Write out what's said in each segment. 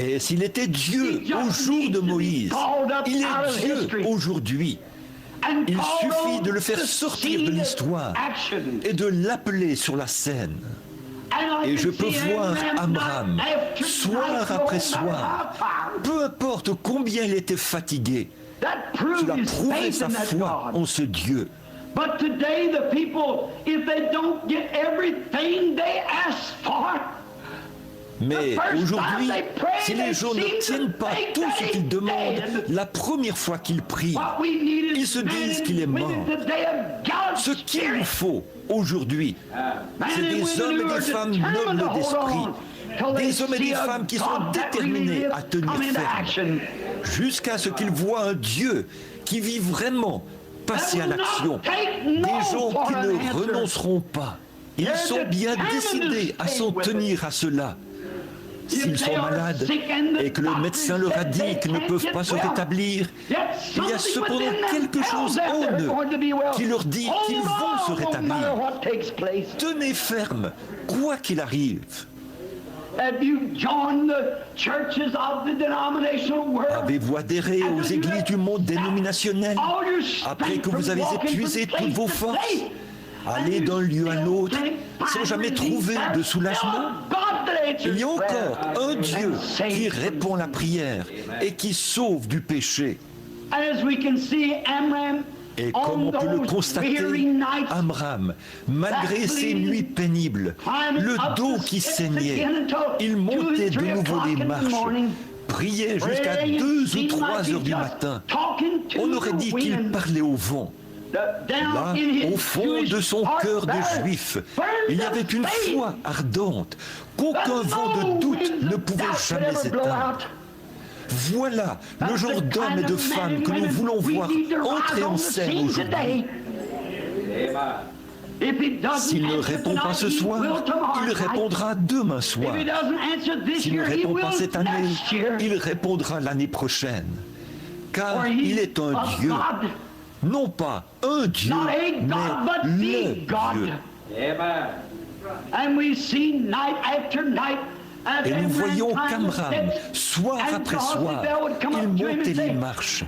Et s'il était Dieu au jour de Moïse, il est Dieu aujourd'hui. Il suffit de le faire sortir de l'histoire et de l'appeler sur la scène. Et je peux voir Amram, soir après soir, peu importe combien il était fatigué, cela prouvait sa foi en ce Dieu. But today the people, if they don't get everything they ask for, mais aujourd'hui, si les gens n'obtiennent pas tout ce qu'ils demandent, la première fois qu'ils prient, ils se disent qu'il est mort. Ce qu'il nous faut aujourd'hui, c'est des hommes et des femmes nobles d'esprit, des hommes et des femmes qui sont déterminés à tenir ferme, jusqu'à ce qu'ils voient un Dieu qui vit vraiment passer à l'action, des gens qui ne renonceront pas. Ils sont bien décidés à s'en tenir à cela. S'ils sont malades et que le médecin leur a dit qu'ils ne peuvent pas se rétablir, il y a cependant quelque chose en eux qui leur dit qu'ils vont se rétablir. Tenez ferme, quoi qu'il arrive. Avez-vous adhéré aux églises du monde dénominationnel après que vous avez épuisé toutes vos forces? Aller d'un lieu à l'autre sans jamais trouver de soulagement? Il y a encore un Dieu qui répond à la prière et qui sauve du péché. Et comme on peut le constater, Amram, malgré ses nuits pénibles, le dos qui saignait, il montait de nouveau les marches, priait jusqu'à 2 ou 3 heures du matin. On aurait dit qu'il parlait au vent. Là, au fond de son cœur de juif, il y avait une foi ardente qu'aucun vent de doute ne pouvait jamais éteindre. Voilà le genre d'hommes et de femmes que nous voulons voir entrer en scène aujourd'hui. S'il ne répond pas ce soir, il répondra demain soir. S'il ne répond pas cette année, il répondra l'année prochaine. Car il est un Dieu. Non pas un Dieu, mais le Dieu. Et nous voyons qu'Amram, soir après soir, il montait les marches.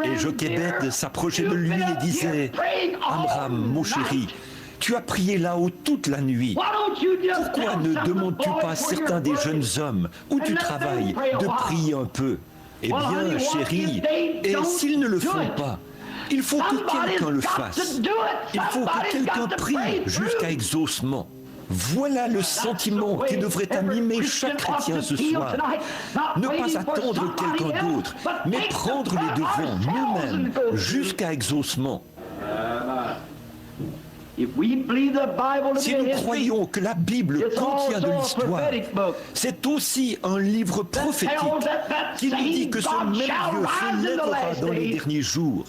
Et Jochébed s'approchait de lui et disait, « Amram, mon chéri, tu as prié là-haut toute la nuit. Pourquoi ne demandes-tu pas à certains des jeunes hommes où tu travailles de prier un peu? Eh bien, chéri, et s'ils ne le font pas, il faut que quelqu'un le fasse. Il faut que quelqu'un prie jusqu'à exaucement. » Voilà le sentiment qui devrait animer chaque chrétien ce soir. Ne pas attendre quelqu'un d'autre, mais prendre les devants nous-mêmes jusqu'à exaucement. Si nous croyons que la Bible contient de l'histoire, c'est aussi un livre prophétique qui nous dit que ce même Dieu se lèvera dans les derniers jours.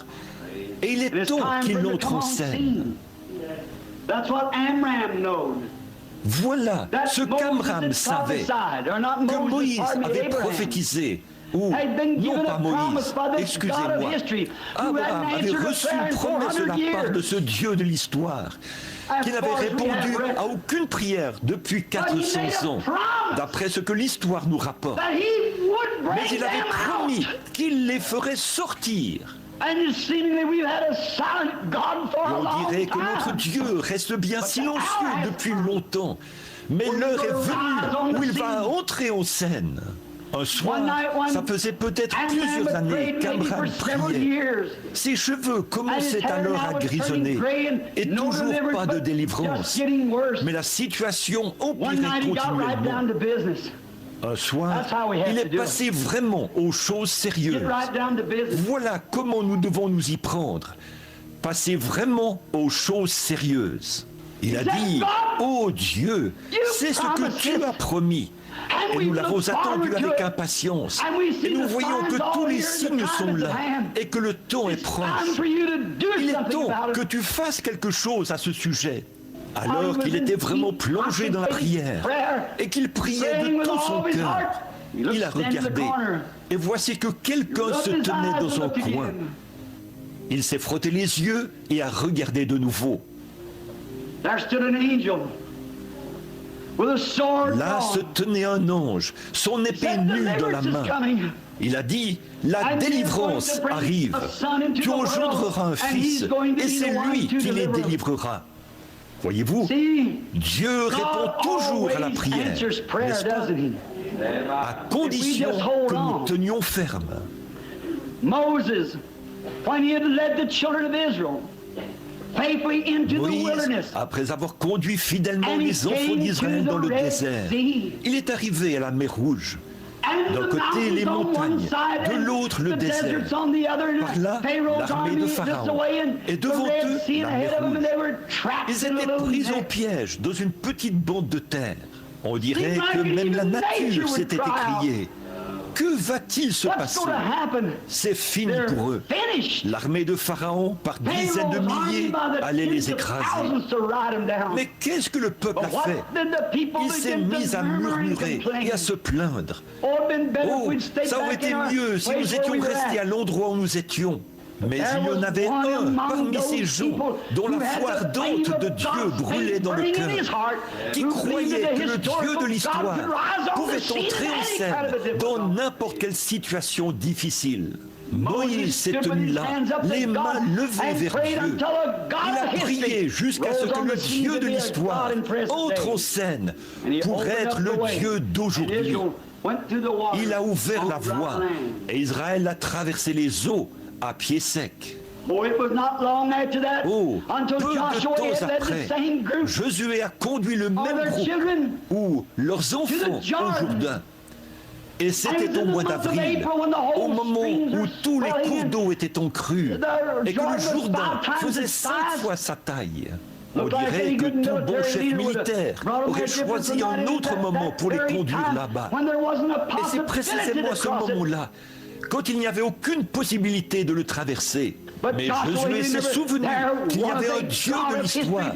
Et il est temps qu'il entre en scène. Voilà ce qu'Amram savait, que Moïse avait prophétisé, ou non pas Moïse, excusez-moi, Abraham avait reçu une promesse de la part de ce Dieu de l'histoire, qui n'avait répondu à aucune prière depuis 400 ans, d'après ce que l'histoire nous rapporte. Mais il avait promis qu'il les ferait sortir. Et on dirait que notre Dieu reste bien silencieux depuis longtemps. Mais l'heure est venue où il va entrer en scène. Un soir, ça faisait peut-être plusieurs années qu'Abraham priait. Ses cheveux commençaient alors à grisonner et toujours pas de délivrance. Mais la situation empirait continuellement. Un soir, il est passé vraiment aux choses sérieuses. Voilà comment nous devons nous y prendre. Passer vraiment aux choses sérieuses. Il a dit, « Oh Dieu, c'est ce que tu as promis. » Et nous l'avons attendu avec impatience. Et nous voyons que tous les signes sont là et que le temps est proche. Il est temps que tu fasses quelque chose à ce sujet. Alors qu'il était vraiment plongé dans la prière et qu'il priait de tout son cœur, il a regardé et voici que quelqu'un se tenait dans un coin. Il s'est frotté les yeux et a regardé de nouveau. Là se tenait un ange, son épée nue dans la main. Il a dit, la délivrance arrive. Tu engendreras un fils, et c'est lui qui les délivrera. Voyez-vous, Dieu répond toujours à la prière, n'est-ce pas? À condition que nous tenions ferme. Moses, when he had led the children of Israel faithfully into the Moïse, wilderness, après avoir conduit fidèlement les enfants d'Israël dans le désert, il est arrivé à la mer Rouge. D'un côté les montagnes, de l'autre le désert. Par là, l'armée de Pharaon. Et devant eux, la mer Rouge. Ils étaient pris au piège dans une petite bande de terre. On dirait que même la nature s'était écriée. Que va-t-il se passer? C'est fini pour eux. L'armée de Pharaon, par dizaines de milliers, allait les écraser. Mais qu'est-ce que le peuple a fait? Il s'est mis à murmurer et à se plaindre. Oh, ça aurait été mieux si nous étions restés à l'endroit où nous étions. Mais il y en avait un parmi ces gens dont la foi ardente de Dieu brûlait dans le cœur, qui croyait que le Dieu de l'histoire pouvait entrer en scène dans n'importe quelle situation difficile. Moïse s'est tenu là, les mains levées vers Dieu. Il a prié jusqu'à ce que le Dieu de l'histoire entre en scène pour être le Dieu d'aujourd'hui. Il a ouvert la voie et Israël a traversé les eaux à pied sec. Oh, peu de temps après, Josué a conduit le même groupe ou leurs enfants au Jourdain. Et c'était au mois d'avril, au moment où tous les cours d'eau étaient en crue et que le Jourdain faisait 5 fois sa taille. On dirait que tout bon chef militaire aurait choisi un autre moment pour les conduire là-bas. Et c'est précisément à ce moment-là, quand il n'y avait aucune possibilité de le traverser. Mais Josué s'est souvenu qu'il y avait un Dieu de l'histoire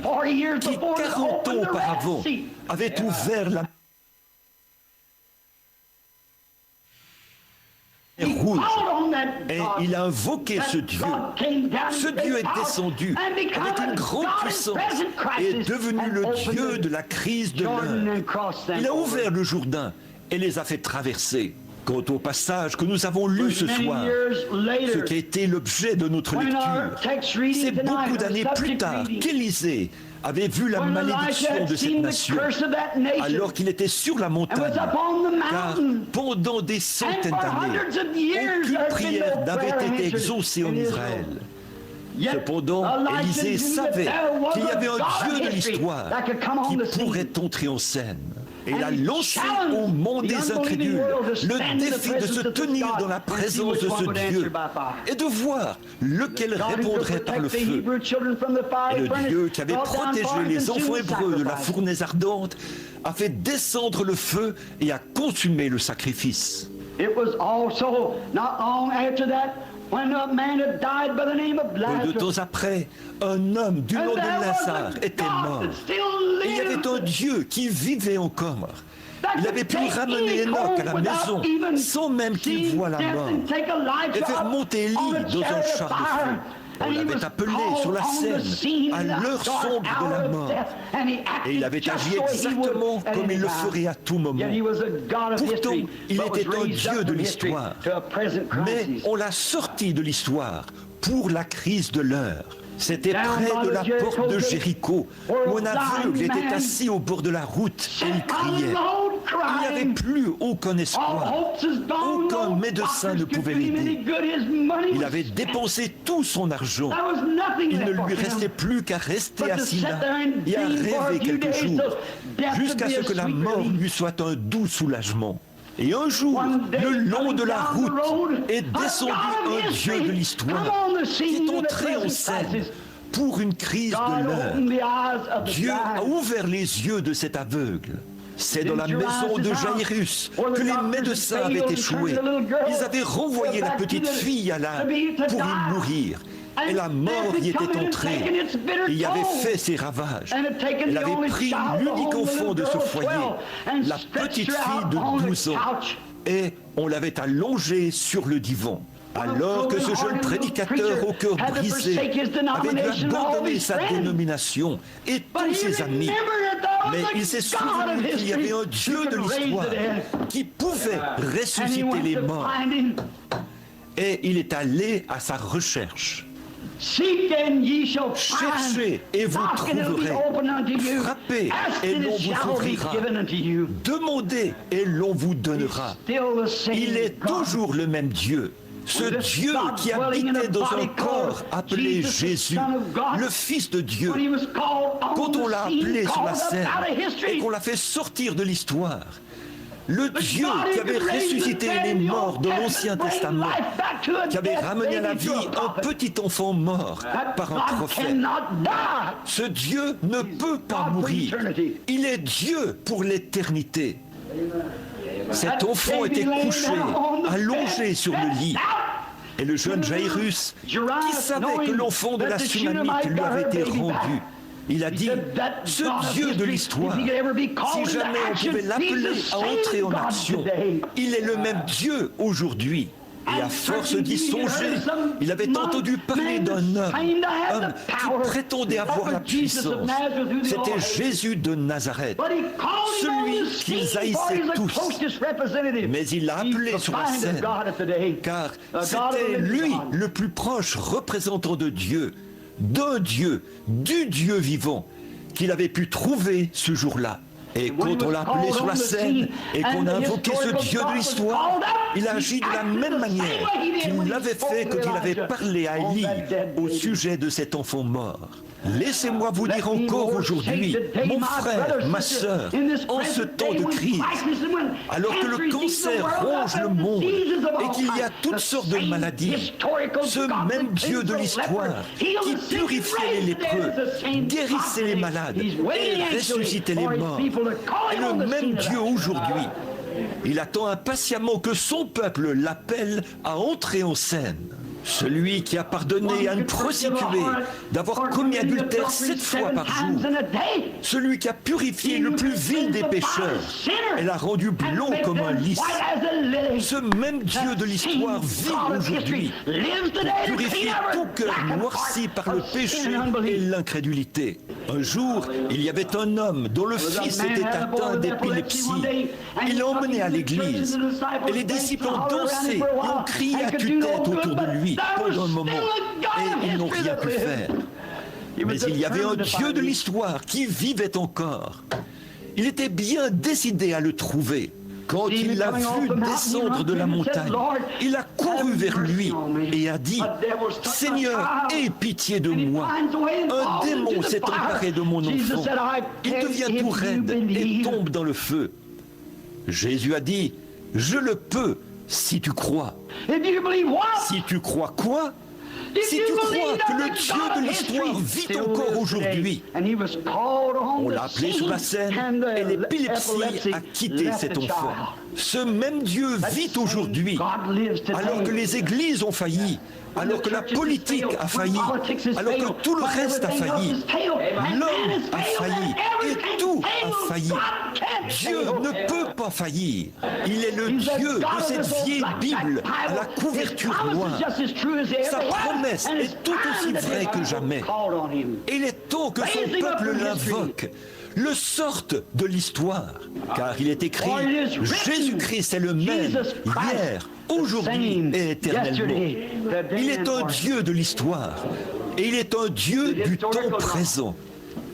qui, 40 ans auparavant, avait ouvert la mer Rouge. Et il a invoqué ce Dieu. Ce Dieu est descendu avec une grande puissance et est devenu le Dieu de la crise de l'heure. Il a ouvert le Jourdain et les a fait traverser. Quant au passage que nous avons lu ce soir, ce qui a été l'objet de notre lecture, c'est beaucoup d'années plus tard qu'Élisée avait vu la malédiction de cette nation, alors qu'il était sur la montagne, car pendant des centaines d'années, aucune prière n'avait été exaucée en Israël. Cependant, Élisée savait qu'il y avait un Dieu de l'histoire qui pourrait entrer en scène. Et il a lancé au monde des incrédules le défi de se tenir dans la présence de ce Dieu et de voir lequel répondrait par le feu. Et le Dieu qui avait protégé les enfants hébreux de la fournaise ardente a fait descendre le feu et a consumé le sacrifice. Peu de temps après, un homme du nom de Lazare était mort. Et il y avait un Dieu qui vivait encore. Il avait pu ramener Enoch à la maison sans même qu'il voie la mort et faire monter Élie dans un char de feu. On l'avait appelé sur la scène à l'heure sombre de la mort. Et il avait agi exactement comme il le ferait à tout moment. Pourtant, il était un Dieu de l'histoire. Mais on l'a sorti de l'histoire pour la crise de l'heure. C'était près de la porte de Jéricho, où un aveugle était assis au bord de la route et il criait. Il n'y avait plus aucun espoir. Aucun médecin ne pouvait l'aider. Il avait dépensé tout son argent. Il ne lui restait plus qu'à rester assis là et à rêver quelques jours, jusqu'à ce que la mort lui soit un doux soulagement. Et un jour, le long de la route, est descendu un Dieu de l'histoire qui est entré en scène pour une crise de l'heure. Dieu a ouvert les yeux de cet aveugle. C'est dans la maison de Jairus que les médecins avaient échoué. Ils avaient renvoyé la petite fille à l'âme pour y mourir. Et la mort y était entrée. Il y avait fait ses ravages. Elle avait pris l'unique enfant de ce foyer, la petite fille de 12 ans, et on l'avait allongée sur le divan. Alors que ce jeune prédicateur au cœur brisé avait dû abandonner sa dénomination et tous ses amis, mais il s'est souvenu qu'il y avait un Dieu de l'histoire qui pouvait ressusciter les morts. Et il est allé à sa recherche. Cherchez et vous trouverez. Frappez et l'on vous ouvrira. Demandez et l'on vous donnera. Il est toujours le même Dieu. Ce Dieu qui habitait dans un corps appelé Jésus, le Fils de Dieu, quand on l'a appelé sur la scène et qu'on l'a fait sortir de l'histoire, le Dieu qui avait ressuscité les morts de l'Ancien Testament, qui avait ramené à la vie un petit enfant mort par un prophète. Ce Dieu ne peut pas mourir. Il est Dieu pour l'éternité. Cet enfant était couché, allongé sur le lit. Et le jeune Jairus, qui savait que l'enfant de la Sunamite lui avait été rendu, il a dit, ce Dieu de l'histoire, si jamais on pouvait l'appeler à entrer en action, il est le même Dieu aujourd'hui. Et à force d'y songer, il avait entendu parler d'un homme qui prétendait avoir la puissance. C'était Jésus de Nazareth, celui qu'ils haïssaient tous. Mais il l'a appelé sur la scène, car c'était lui le plus proche représentant de Dieu, d'un Dieu, du Dieu vivant, qu'il avait pu trouver ce jour-là. Et quand on l'a appelé sur la scène et qu'on a invoqué ce Dieu de l'histoire, il a agi de la même manière qu'il l'avait fait quand il avait parlé à Élie au sujet de cet enfant mort. Laissez-moi vous dire encore aujourd'hui, mon frère, ma sœur, en ce temps de crise, alors que le cancer ronge le monde et qu'il y a toutes sortes de maladies, ce même Dieu de l'histoire qui purifiait les lépreux, guérissait les malades et ressuscitait les morts, est le même Dieu aujourd'hui. Il attend impatiemment que son peuple l'appelle à entrer en scène. Celui qui a pardonné à une prostituée d'avoir commis adultère 7 fois par jour. Celui qui a purifié le plus vil des pécheurs et l'a rendu blond comme un lys. Ce même Dieu de l'histoire vit aujourd'hui pour purifier tout cœur noirci par le péché et l'incrédulité. Un jour, il y avait un homme dont le fils était atteint d'épilepsie. Il l'a emmené à l'église et les disciples ont dansé et ont crié à tue-tête autour de lui pendant un moment et ils n'ont rien pu faire. Mais il y avait un Dieu de l'histoire qui vivait encore. Il était bien décidé à le trouver. Quand il l'a vu descendre de la montagne, il a couru vers lui et a dit « Seigneur, aie pitié de moi. Un démon s'est emparé de mon enfant. Il devient tout raide et tombe dans le feu. » Jésus a dit « Je le peux si tu crois. » Si tu crois quoi? Si tu crois que le Dieu de l'histoire vit encore aujourd'hui. On l'a appelé sur la scène et l'épilepsie a quitté cet enfant. Ce même Dieu vit aujourd'hui, alors que les églises ont failli, alors que la politique a failli, alors que tout le reste a failli. L'homme a failli et tout a failli. Dieu ne peut pas faillir. Il est le Dieu de cette vieille Bible à la couverture noire. Sa promesse est tout aussi vraie que jamais. Et il est temps que son peuple l'invoque, le sorte de l'histoire. Car il est écrit, Jésus-Christ est le même, hier, aujourd'hui et éternellement. Il est un Dieu de l'histoire. Et il est un Dieu du temps présent.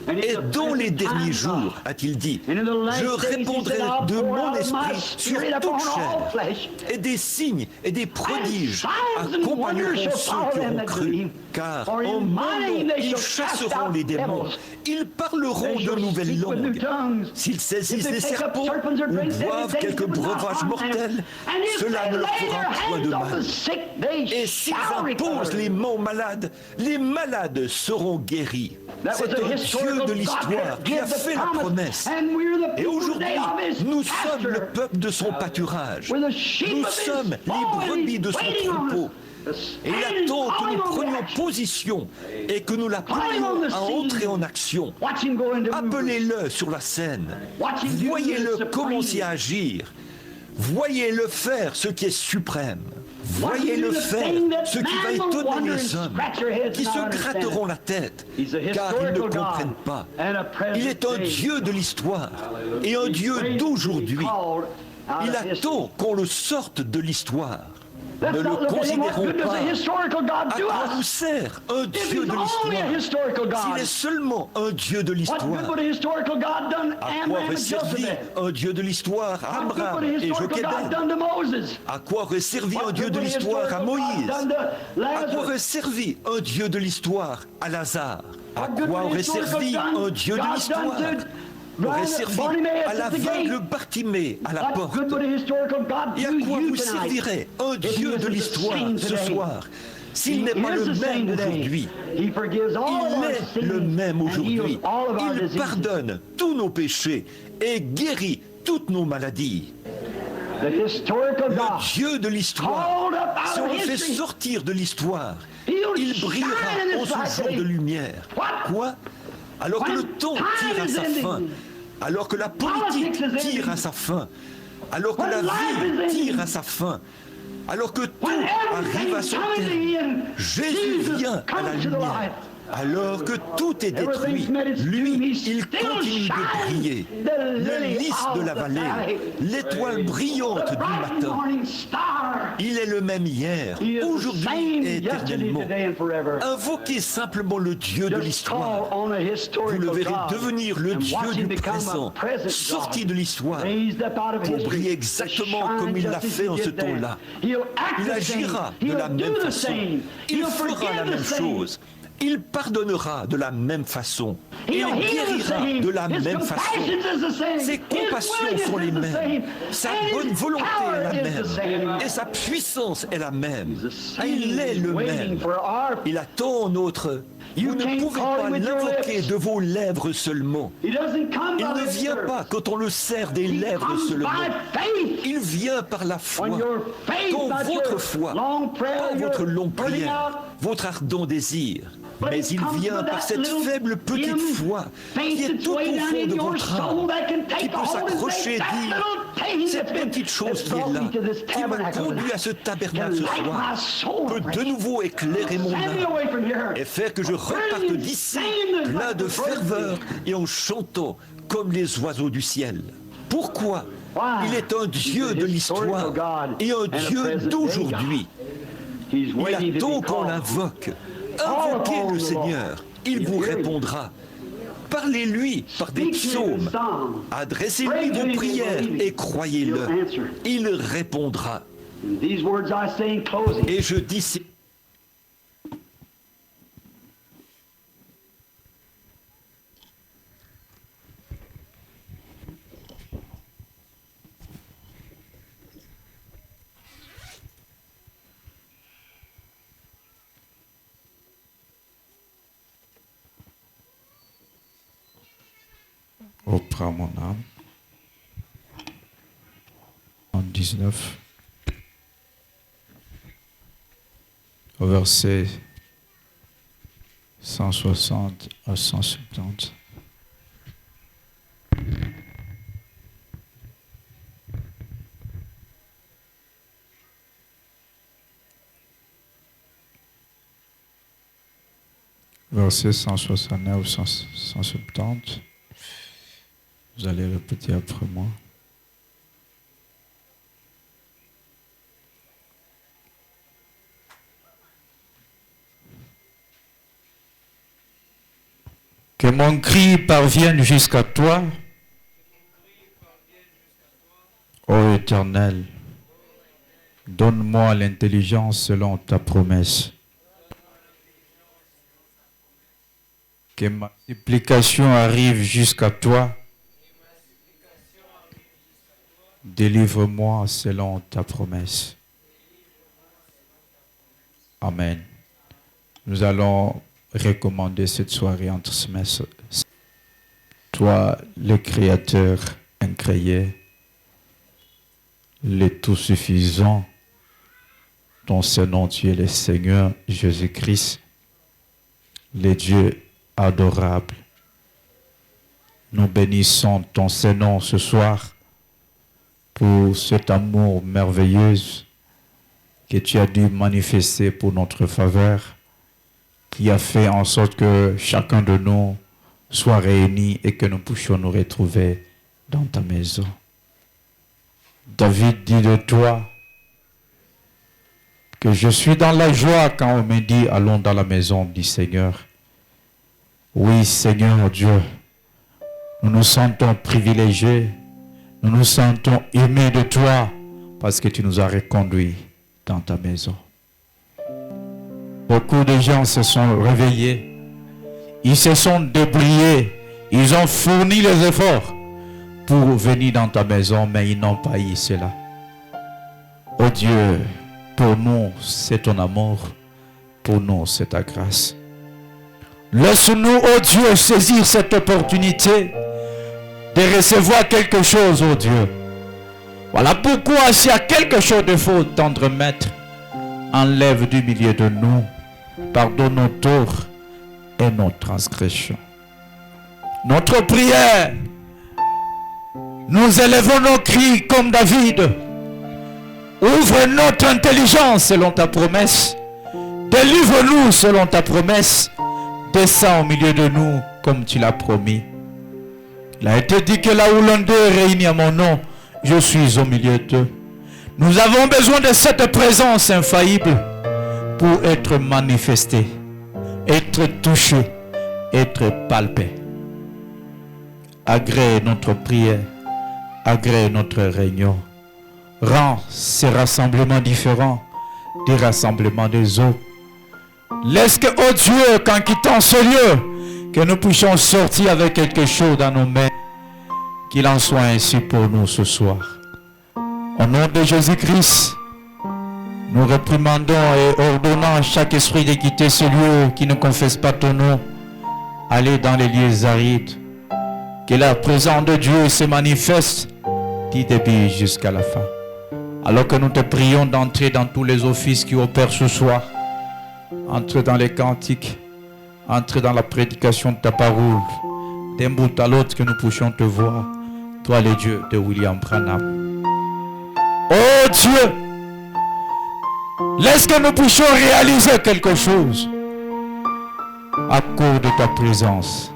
Et dans les derniers jours, a-t-il dit, je répondrai de mon esprit sur toute chair, et des signes et des prodiges accompagneront ceux qui auront cru. Car en mon nom, ils chasseront les démons, ils parleront de nouvelles langues. S'ils saisissent des serpents ou boivent quelques breuvages mortels, cela ne leur fera point de mal. Et s'ils imposent les mains aux malades, les malades seront guéris. C'est un Dieu de l'histoire qui a fait la promesse. Et aujourd'hui, nous sommes le peuple de son pâturage. Nous sommes les brebis de son troupeau. Et il attend que nous prenions position et que nous l'appelions à entrer en action. Appelez-le sur la scène. Voyez-le commencer à agir. Voyez-le faire ce qui est suprême. Voyez-le faire, ce qui va étonner les hommes, qui se gratteront la tête, car ils ne comprennent pas. Il est un Dieu de l'histoire et un Dieu d'aujourd'hui. Il attend qu'on le sorte de l'histoire. Ne le considérons pas. À quoi nous sert un Dieu de l'histoire s'il est seulement un Dieu de l'histoire? À quoi aurait servi un Dieu de l'histoire à Abraham et Jochebed? À quoi aurait servi un Dieu de l'histoire à Moïse? À quoi aurait servi un Dieu de l'histoire à Lazare? À quoi aurait servi un Dieu de l'histoire? Aurait servi à l'aveugle Bartimée à la porte. Et à quoi vous servirait un Dieu de l'histoire ce soir s'il n'est pas le même aujourd'hui? Il est le même aujourd'hui. Il pardonne tous nos péchés et guérit toutes nos maladies. Le Dieu de l'histoire, si on le fait sortir de l'histoire, il brillera en ce jour de lumière. Quoi? Alors que le temps tire à sa fin, alors que la politique tire à sa fin, alors que la vie tire à sa fin, alors que tout arrive à son terme, Jésus vient à la lumière. Alors que tout est détruit, lui, il continue de briller. Le lys de la vallée, l'étoile brillante du matin. Il est le même hier, aujourd'hui et éternellement. Invoquez simplement le Dieu de l'histoire. Vous le verrez devenir le Dieu du présent, sorti de l'histoire, pour briller exactement comme il l'a fait en ce temps-là. Il agira de la même façon. Il fera la même chose. Il pardonnera de la même façon. Il guérira de la même façon. Ses compassions sont les mêmes. Sa bonne volonté est la même. Et sa puissance est la même. Il est le même. Il attend notre... Vous ne pouvez pas l'invoquer de vos lèvres seulement. Il ne vient pas quand on le serre des lèvres seulement. Il vient par la foi. Quand votre foi, pas votre longue prière, votre ardent désir, mais il vient par cette faible petite foi qui est tout au fond de votre âme, qui peut s'accrocher et dire cette petite chose qui est là, qui m'a conduit à ce tabernacle ce soir, peut de nouveau éclairer mon âme et faire que je reparte d'ici plein de ferveur et en chantant comme les oiseaux du ciel. Pourquoi? Il est un Dieu de l'histoire et un Dieu d'aujourd'hui. Il attend qu'on l'invoque. Invoquez le Seigneur, il vous répondra. Parlez-lui par des psaumes, adressez-lui vos prières et croyez-le, il répondra. Et je dis... Auprès mon âme. En 19, au verset 160 à 170. Verset 169 ou 170. Vous allez répéter après moi. Que mon cri parvienne jusqu'à toi, ô Éternel. Donne-moi l'intelligence selon ta promesse. Que ma supplication arrive jusqu'à toi. Délivre-moi selon ta promesse. Amen. Nous allons recommander cette soirée entre ce messe. Toi, le Créateur incréé, le Tout-Suffisant, ton Saint-Nom, tu es le Seigneur Jésus-Christ, le Dieu adorable. Nous bénissons ton Saint-Nom ce soir pour cet amour merveilleux que tu as dû manifester pour notre faveur, qui a fait en sorte que chacun de nous soit réuni et que nous puissions nous retrouver dans ta maison. David dit de toi que je suis dans la joie quand on me dit allons dans la maison du Seigneur. Oui, Seigneur Dieu, nous nous sentons privilégiés, nous nous sentons aimés de toi parce que tu nous as reconduits dans ta maison. Beaucoup de gens se sont réveillés, ils se sont débrouillés, ils ont fourni les efforts pour venir dans ta maison, mais ils n'ont pas eu cela. Oh Dieu, pour nous, c'est ton amour, pour nous, c'est ta grâce. Laisse-nous, oh Dieu, saisir cette opportunité de recevoir quelque chose, oh Dieu. Voilà pourquoi s'il y a quelque chose de faux, tendre maître, enlève du milieu de nous, pardonne nos torts et nos transgressions. Notre prière, nous élevons nos cris comme David. Ouvre notre intelligence selon ta promesse. Délivre-nous selon ta promesse. Descends au milieu de nous comme tu l'as promis. Il a été dit que là où l'un d'eux est réuni à mon nom, je suis au milieu d'eux. Nous avons besoin de cette présence infaillible pour être manifestés, être touchés, être palpés. Agrée notre prière, agrée notre réunion. Rends ces rassemblements différents des rassemblements des autres. Laisse que, oh Dieu, qu'en quittant ce lieu, que nous puissions sortir avec quelque chose dans nos mains. Qu'il en soit ainsi pour nous ce soir. Au nom de Jésus-Christ, nous réprimandons et ordonnons chaque esprit de quitter ce lieu qui ne confesse pas ton nom. Aller dans les lieux arides. Que la présence de Dieu se manifeste du début jusqu'à la fin. Alors que nous te prions d'entrer dans tous les offices qui opèrent ce soir. Entre dans les cantiques, entre dans la prédication de ta parole, d'un bout à l'autre que nous puissions te voir, toi le Dieu de William Branham. Oh Dieu, laisse que nous puissions réaliser quelque chose à cause de ta présence.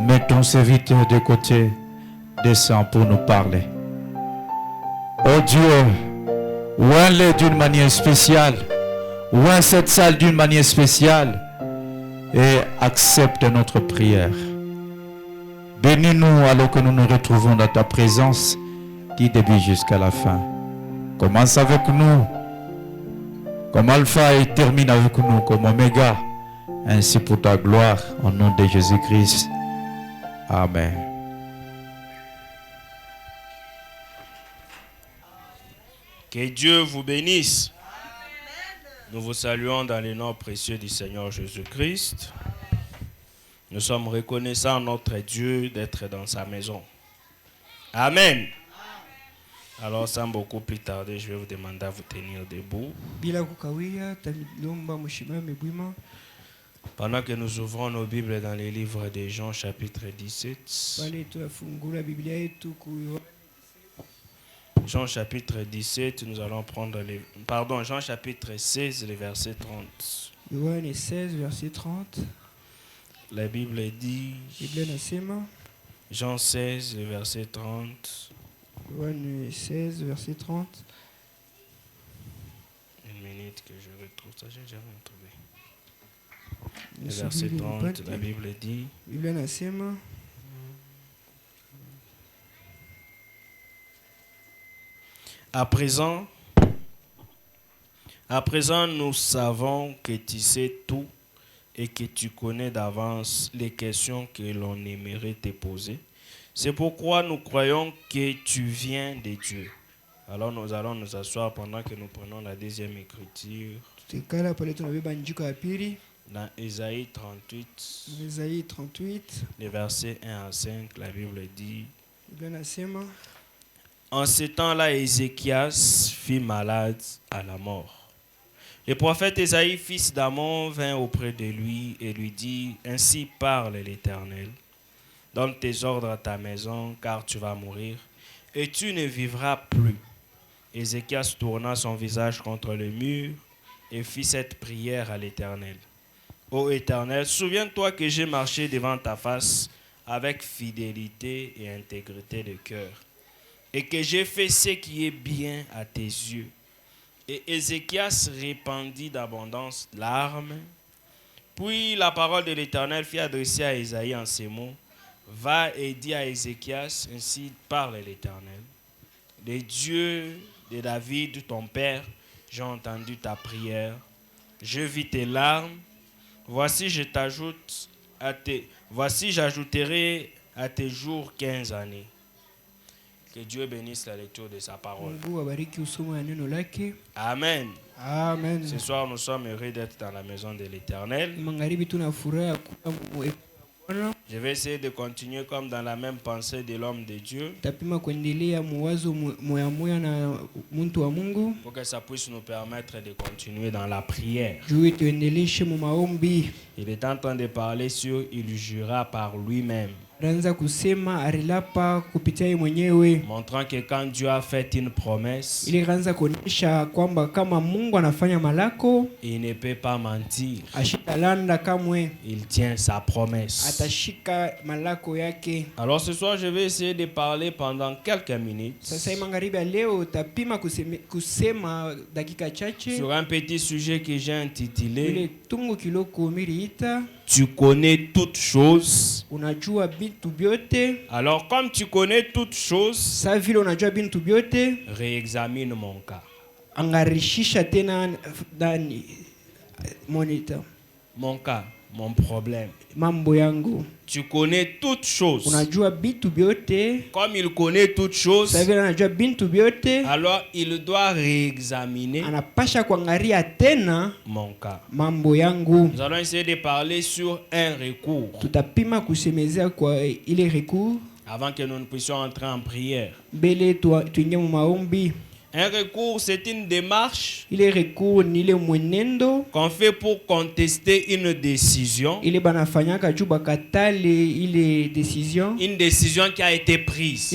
Mets ton serviteur de côté, descends pour nous parler. Oh Dieu, ouvre-les d'une manière spéciale. Ouvre cette salle d'une manière spéciale et accepte notre prière. Bénis-nous alors que nous nous retrouvons dans ta présence du début jusqu'à la fin. Commence avec nous comme Alpha et termine avec nous comme Oméga, ainsi pour ta gloire, au nom de Jésus-Christ. Amen. Que Dieu vous bénisse. Nous vous saluons dans le nom précieux du Seigneur Jésus-Christ. Nous sommes reconnaissants à notre Dieu d'être dans sa maison. Amen. Alors, sans beaucoup plus tarder, je vais vous demander à vous tenir debout. Pendant que nous ouvrons nos Bibles dans les livres de Jean chapitre 17. Jean chapitre 17, nous allons prendre les... Pardon, Jean chapitre 16, le verset 30. Yohane 16, verset 30. La Bible dit... Jean 16, le verset 30. Yohane 16, verset 30. Une minute que je retrouve ça, j'ai jamais trouvé. Le verset 30, la Bible dit... À présent, nous savons que tu sais tout et que tu connais d'avance les questions que l'on aimerait te poser. C'est pourquoi nous croyons que tu viens de Dieu. Alors nous allons nous asseoir pendant que nous prenons la deuxième écriture. Dans Ésaïe 38, les versets 1 à 5, la Bible dit... En ce temps-là, Ézéchias fut malade à la mort. Le prophète Ésaïe, fils d'Amon, vint auprès de lui et lui dit, « Ainsi parle l'Éternel, donne tes ordres à ta maison, car tu vas mourir, et tu ne vivras plus. Ézéchias tourna son visage contre le mur et fit cette prière à l'Éternel. Ô Éternel, souviens-toi que j'ai marché devant ta face avec fidélité et intégrité de cœur, et que j'ai fait ce qui est bien à tes yeux. Et Ézéchias répandit d'abondance larmes. Puis la parole de l'Éternel fut adressée à Isaïe en ces mots. Va et dis à Ézéchias, ainsi parle l'Éternel. Les dieux de David, ton père, j'ai entendu ta prière. Je vis tes larmes. Voici, j'ajouterai à tes jours 15 années. Que Dieu bénisse la lecture de sa parole. Amen. Amen. Ce soir, nous sommes heureux d'être dans la maison de l'Éternel. Je vais essayer de continuer comme dans la même pensée de l'homme de Dieu, pour que ça puisse nous permettre de continuer dans la prière. Il est en train de parler sur « Il jura par lui-même ». Montrant que quand Dieu a fait une promesse, il ne peut pas mentir. Il tient sa promesse. Alors ce soir, je vais essayer de parler pendant quelques minutes sur un petit sujet que j'ai intitulé « Tu connais toutes choses ». Alors comme tu connais toutes choses, réexamine mon cas. Mon cas, mon problème. Tu connais toutes choses. Comme il connaît toutes choses, alors il doit réexaminer mon cas. Nous allons essayer de parler sur un recours avant que nous ne puissions entrer en prière. Un recours, c'est une démarche qu'on fait pour contester une décision. Une décision qui a été prise.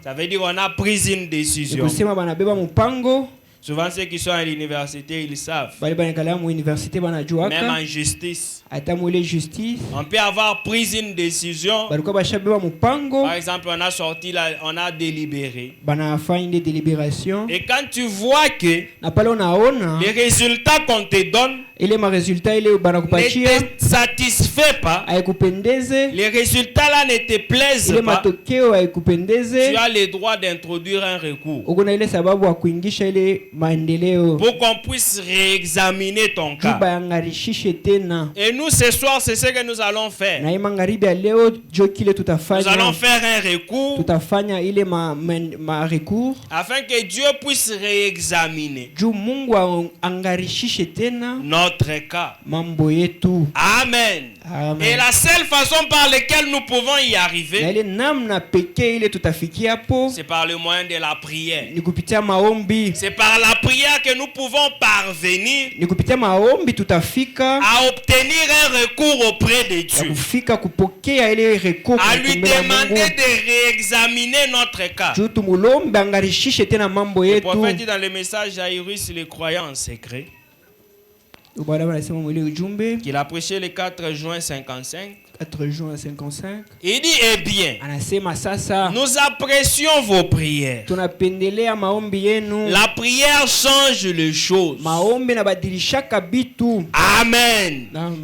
Ça veut dire qu'on a pris une décision. Souvent, ceux qui sont à l'université, ils savent. Même en justice, on peut avoir pris une décision. Par exemple, on a sorti, on a délibéré. Et quand tu vois que les résultats qu'on te donne ne te satisfait pas, les résultats là ne te plaisent pas, tu as le droit d'introduire un recours pour qu'on puisse réexaminer ton cas. Et nous ce soir, c'est ce que nous allons faire. Nous allons faire un recours afin que Dieu puisse réexaminer notre cas. Amen. Et la seule façon par laquelle nous pouvons y arriver, c'est par le moyen de la prière. C'est par la prière que nous pouvons parvenir à obtenir un recours auprès de Dieu, à lui demander de réexaminer notre cas. Le prophète dit dans le message à Jairus, le croyant en secret, qu'il a prêché le 4 juin 55. Il dit, eh bien, nous apprécions vos prières. La prière change les choses. Amen.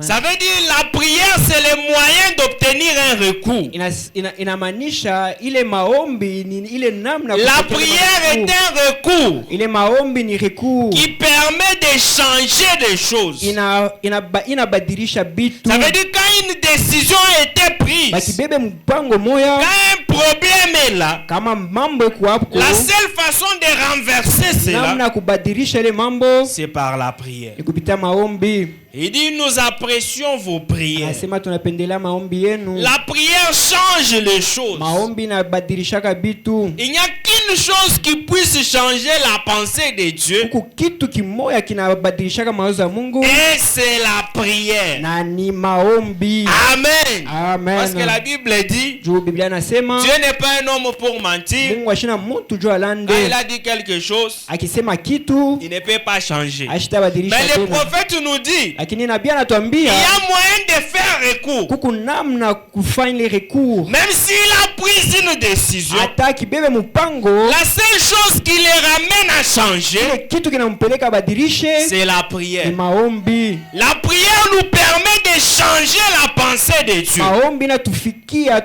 Ça veut dire la prière, c'est le moyen d'obtenir un recours. La prière est un recours qui permet de changer des choses. Ça veut dire quand une décision a été prise, quand un problème est là, la seule façon de renverser cela, c'est par la prière. Il dit, nous apprécions vos prières. La prière change les choses. Il n'y a qu'une une chose qui puisse changer la pensée de Dieu. Kuko kitu kimoya kinabadilishaka mawazo ya Mungu. Et c'est la prière. Na ni maombi. Amen. Amen. Parce que la Bible dit, Juu Biblia nasema Dieu n'est pas un homme pour mentir. Mungu ashina mtu juu alande. Quand il a dit quelque chose, Akisema kitu il ne peut pas changer. ashitabadilisha Mais le tena. prophète nous dit, Lakini nabii il y anatuambia a moyen de faire recours. kuko namna kufanya ile recours. Même s'il a pris une décision, Hata kibebe mpango, la seule chose qui les ramène à changer, ile kitu kinampeleka badilishe c'est la ni prière. maombi. La prière nous permet de changer la pensée de Dieu. Maombi natufikia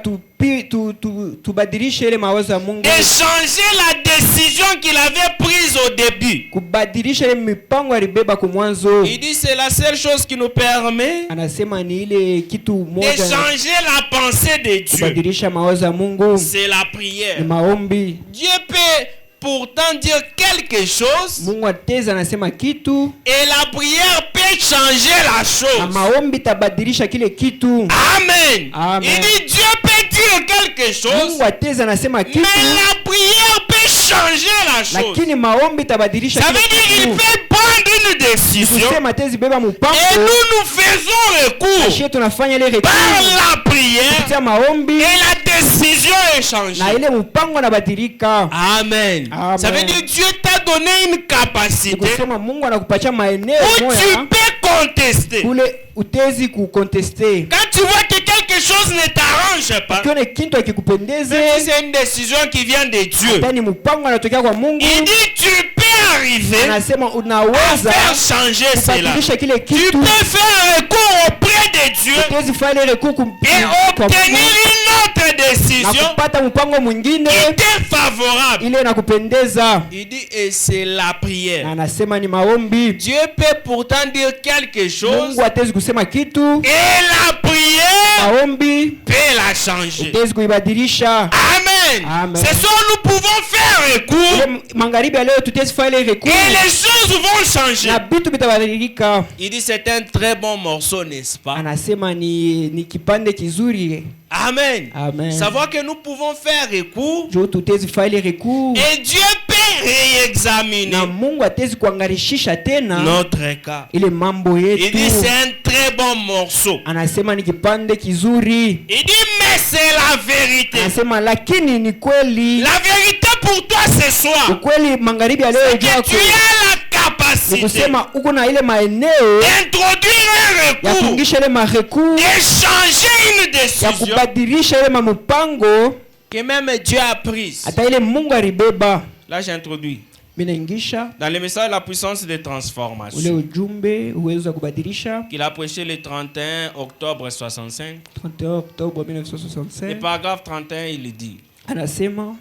tubadilishe ile mawazo ya Mungu. De changer la décision qu'il avait prise au début. Kubadilisha ile mipango alibeba kwa mwanzo. Il dit c'est la seule chose qui nous permet Anasema ni ile kitu de moja changer la pensée de Dieu. kubadilisha mawazo ya Mungu C'est la prière. ni maombi. Dieu peut pourtant dire quelque chose Mungu ateza anasema kitu et la prière peut changer la na chose. maombi tabadilisha kile kitu. Amen. Amen. Il dit Dieu peut dire quelque chose, Mungu ateza anasema mais kitu la prière peut changer la chose. lakini maombi tabadilisha Ça kile veut dire qu'il kitu. peut prendre une décision Kusema tezi beba et mpango nous faisons recours ashie tunafanya ile par recours la prière kupitia maombi et la décision est changée. na ile mpango nabadilika. Amen. Amen. Ça veut dire Dieu t'a donné une capacité Kusema Mungu anakupatia maeneo où tu moja peux contester. kule utezi kukonteste. Quand tu vois que quelque chose ne t'arrange pas, Ukiona kitu akikupendeze si c'est une décision qui vient de Dieu, hata ni mpango anatokea kwa Mungu, il dit tu peux arriver anasema à unaweza faire changer cela. kubadilisha kile Tu kitu. peux faire recours auprès de Dieu Utezi fanya ile recours et kwa obtenir Mungu une autre na décision kupata mpango mwingine qui t'est favorable. ile nakupendeza. Il dit et c'est la Na prière. anasema ni maombi. Dieu peut pourtant dire quelque chose Mungu atezi kusema kitu, et la prière maombi peut la changer. utezi kuibadilisha. Amen. Amen. C'est ça nous pouvons faire recours Ile magharibi ya leo tutezi fanya ile recours et les choses vont changer. na vitu vitabadilika. Il dit c'est un très bon morceau, n'est-ce pas? Anasema ni kipande kizuri. Amen. Amen. Savoir que nous pouvons faire recours Jo tutezi fanya ile recours et Dieu peut réexaminer na Mungu atezi kuangarishisha tena notre cas. ile mambo Il yetu. dit c'est un très bon morceau. Anasema ni kipande kizuri. Il dit mais c'est la vérité. Anasema lakini ni kweli. La vérité pour toi ce soir, Ukweli magharibi ya leo c'est que jua tu as la ni capacité kusema uko na ile maeneo d'introduire un ya recours kuingisha ile marecours et changer une ya décision kubadilisha ile mpango que même Dieu a prise. hata ile Mungu alibeba. Là j'introduis Minaingisha dans le message de la puissance de ule transformation ujumbe uwezo wa kubadilisha. qu'il a prêché le 31 octobre 65. 31 Oktoba Le 1965 paragraphe 31 il dit anasema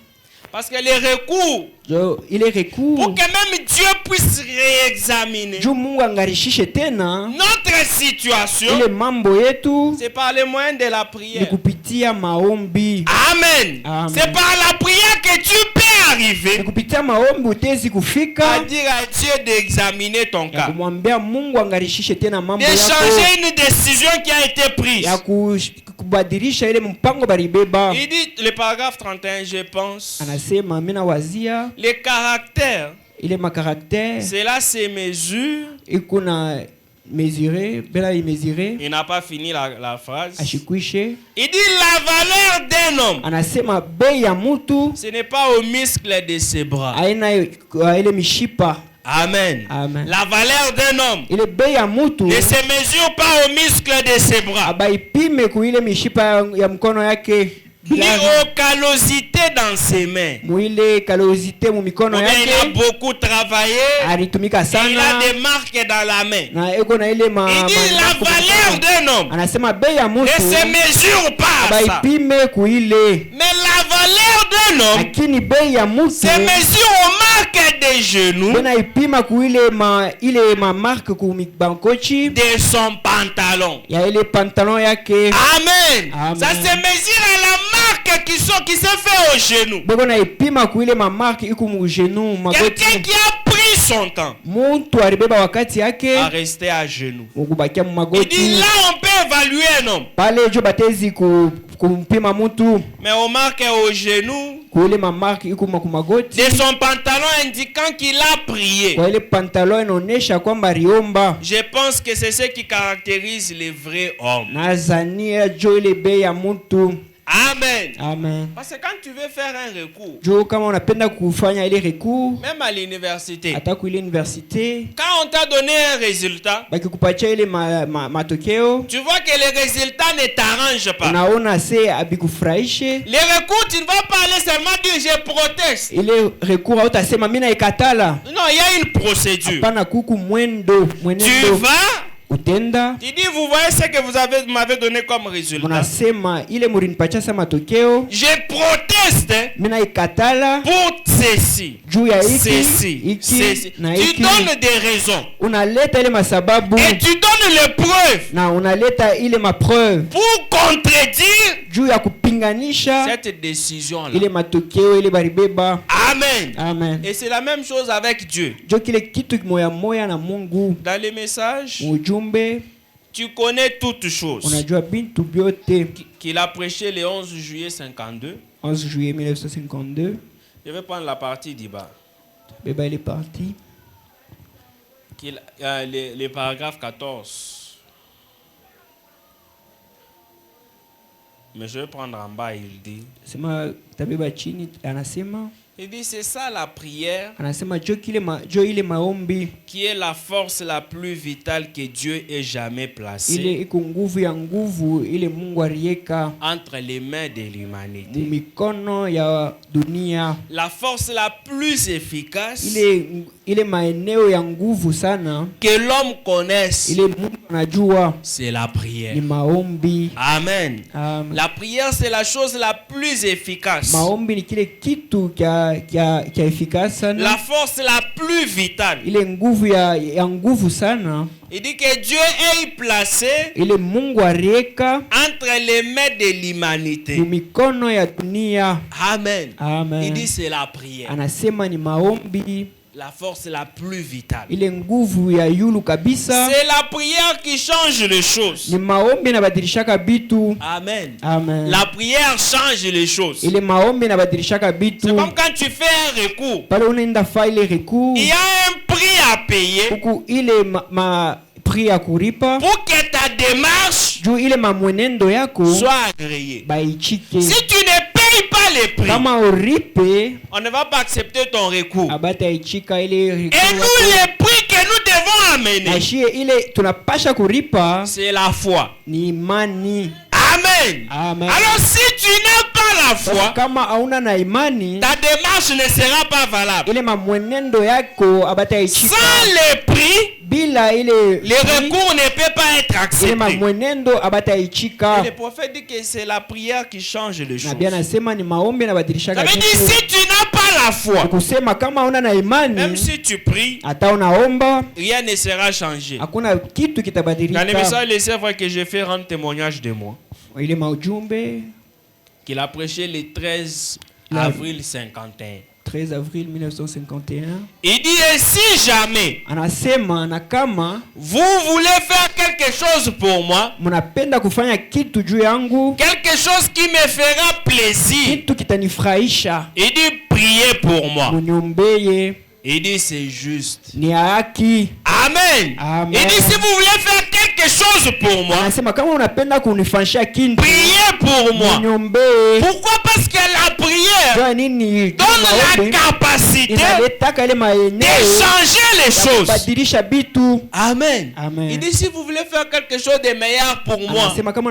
parce que les recours ile recours pour que même Dieu puisse réexaminer juu Mungu angarishishe tena notre situation, ile mambo yetu c'est par le moyen de la ni prière. kupitia maombi. Amen. Amen. C'est par la prière que tu peux Ni arriver kupitia maombi utezi à kufika dire à Dieu d'examiner ton ya cas, kumwambia Mungu angarishishe tena mambo de yako, changer une décision qui a été prise. ya kubadilisha ile mpango balibeba. Il dit, le paragraphe 31, je pense, Anasema mina wazia les caractères, ile makaraktere cela se mesure. iko na mesurer bela imesurer Il n'a pas fini la phrase. ashikwishe. Il dit la valeur d'un homme, Anasema bei ya mutu ce n'est pas au muscle de ses bras. aina ile mishipa. Amen. Amen. La valeur d'un homme Ile bei ya mutu ne se mesure pas au muscle de ses bras, abaipime ku ile mishipa ya mkono yake, ni aux callosités dans ses mains. muile kalozite mu mikono Combien il a yake, beaucoup travaillé alitumika et il a sana des marques dans la main. na eko na ile Il dit la valeur d'un homme anasema bei ya ne mutu se mesure pas à ça. abaipime ku ile, Mais la valeur d'un homme lakini bei ya mutu se mesure aux marques des genoux bena ipima ku ile ma marque ku bankochi de son pantalon. ya ile pantalon yake. Amen. Amen. Ça se mesure à la marque qui se fait au genou. Beko na ipima ku ile ma marque iku mu genou magoti. Quelqu'un qui a pris son temps muntu alibeba wakati yake à rester à genoux. ukubakia Il dit magoti. là on peut évaluer un homme. Pale jo batezi kumpima mtu Mais on marque au genou kuile mamarki iko magoti. de son pantalon indiquant qu'il a prié. Kwa ile pantalon inaonesha kwamba aliomba. Je pense que c'est ce qui caractérise les vrais hommes. Nazania jo ile bei ya mtu. Amen. Amen. Parce que quand tu veux faire un recours, Jo kama unapenda kufanya ile recours même à l'université, hata ku ile université quand on t'a donné un résultat, bakikupatia ile matokeo tu vois que le résultat ne t'arrange pas. unaona se abikufurahishe Les recours, tu ne vas pas aller seulement dire je proteste. ile recours hautasema mimi naikatala. Non, il y a une procédure. Hapana, kuku mwenendo Tu vas, utenda tu dis, vous voyez ce que vous m'avez donné comme résultat. unasema ile mulinipatia sa matokeo Je proteste mimi naikatala pour ceci, juu ya ceci, iki ceci. na Tu iki. donnes des raisons Unaleta ile masababu et tu donnes les preuves na unaleta ile mapreuve pour contredire juu ya kupinganisha cette décision-là. ile matokeo ile baribeba. Amen. Amen. Et c'est la même chose avec Dieu. Jo kile kitu moya moya na Mungu. Dans les messages, Ujumbe tu connais toutes choses unajua bintu byote. qu'il a prêché le 11 juillet 52. 11 juillet 1952 Je vais prendre la partie du bas. beba ile parti Les paragraphes 14. Mais je vais prendre en bas, il dit. sema tabeba chini, anasema Il dit, c'est ça la prière jo ile maombi qui est la force la plus vitale que Dieu ait jamais placée ile iko nguvu ya nguvu ile Mungu aliweka entre les mains de l'humanité. mikono ya dunia. La force la plus efficace Ile maeneo ya nguvu sana que l'homme connaisse, ile Mungu anajua c'est la prière. ni maombi. Amen. Amen. La prière, c'est la chose la plus efficace. Maombi ni kile kitu kia efikasi sana. La force la plus vitale. Ile nguvu ya nguvu sana. Il dit que Dieu ait placé Ile Mungu aliweka entre les mains de l'humanité. ni mikono ya dunia. Amen. Amen. Il dit c'est la prière. Anasema ni maombi. La force la plus vitale. Ile nguvu ya yulu kabisa. C'est la prière qui change les choses. Ni maombi inabadilishaka bitu. Amen. Amen. La prière change les choses. Ile maombi inabadilishaka bitu. C'est comme quand tu fais un recours. Pale unaenda file recours. Il y a un prix à payer Huku ile prix ya kuripa. pour que ta démarche Juu ile mamwenendo yako soit agréée. baichike. Si tu ne payes pas les prix, Kama uripe on ne va pas accepter ton recours. abata ichika ile Et nous, les prix que nous devons amener, Ashie ile tunapasha kuripa c'est la foi. ni imani. Amen. Amen. Alors si tu n'as pas la Sasa foi, kama hauna na imani ta démarche ne sera pas valable. ile mamwenendo yako abata ichika. Sans les prix, Bila ile les recours ne peuvent pas être ile acceptés. mamwenendo abata Et ichika. le prophète dit que c'est la prière qui change les choses. Nabii anasema ni maombi Ça yanabadilishaka veut dire kitu. si tu n'as pas la foi, Kusema kama hauna na même imani si tu pries, hata unaomba rien ne sera changé. hakuna kitu Dans les kitabadilika. messages, les œuvres que j'ai fait rendre témoignage de moi, Ile maujumbe qu'il a prêché le 13 La- avril 51. 13 avril 1951 Il dit, et si jamais anasema na kama vous voulez faire quelque chose pour moi, mnapenda kufanya kitu juu yangu, quelque chose qui me fera plaisir, kitu kitanifurahisha, il dit, priez pour moi. muniombeye, Il dit, c'est juste. ni haki. Amen. Amen. Il dit, si vous voulez faire quelque chose pour moi, Anasema kama unapenda kunifanyisha kitu, priez pour moi. muniombeye. Pourquoi? Parce que la prière Jua nini? donne la Maombi capacité inaletaka ile maeneo d'échanger les ya choses. kubadilisha bitu. Amen. Amen. Il dit, si vous voulez faire quelque chose de meilleur pour moi, Anasema kama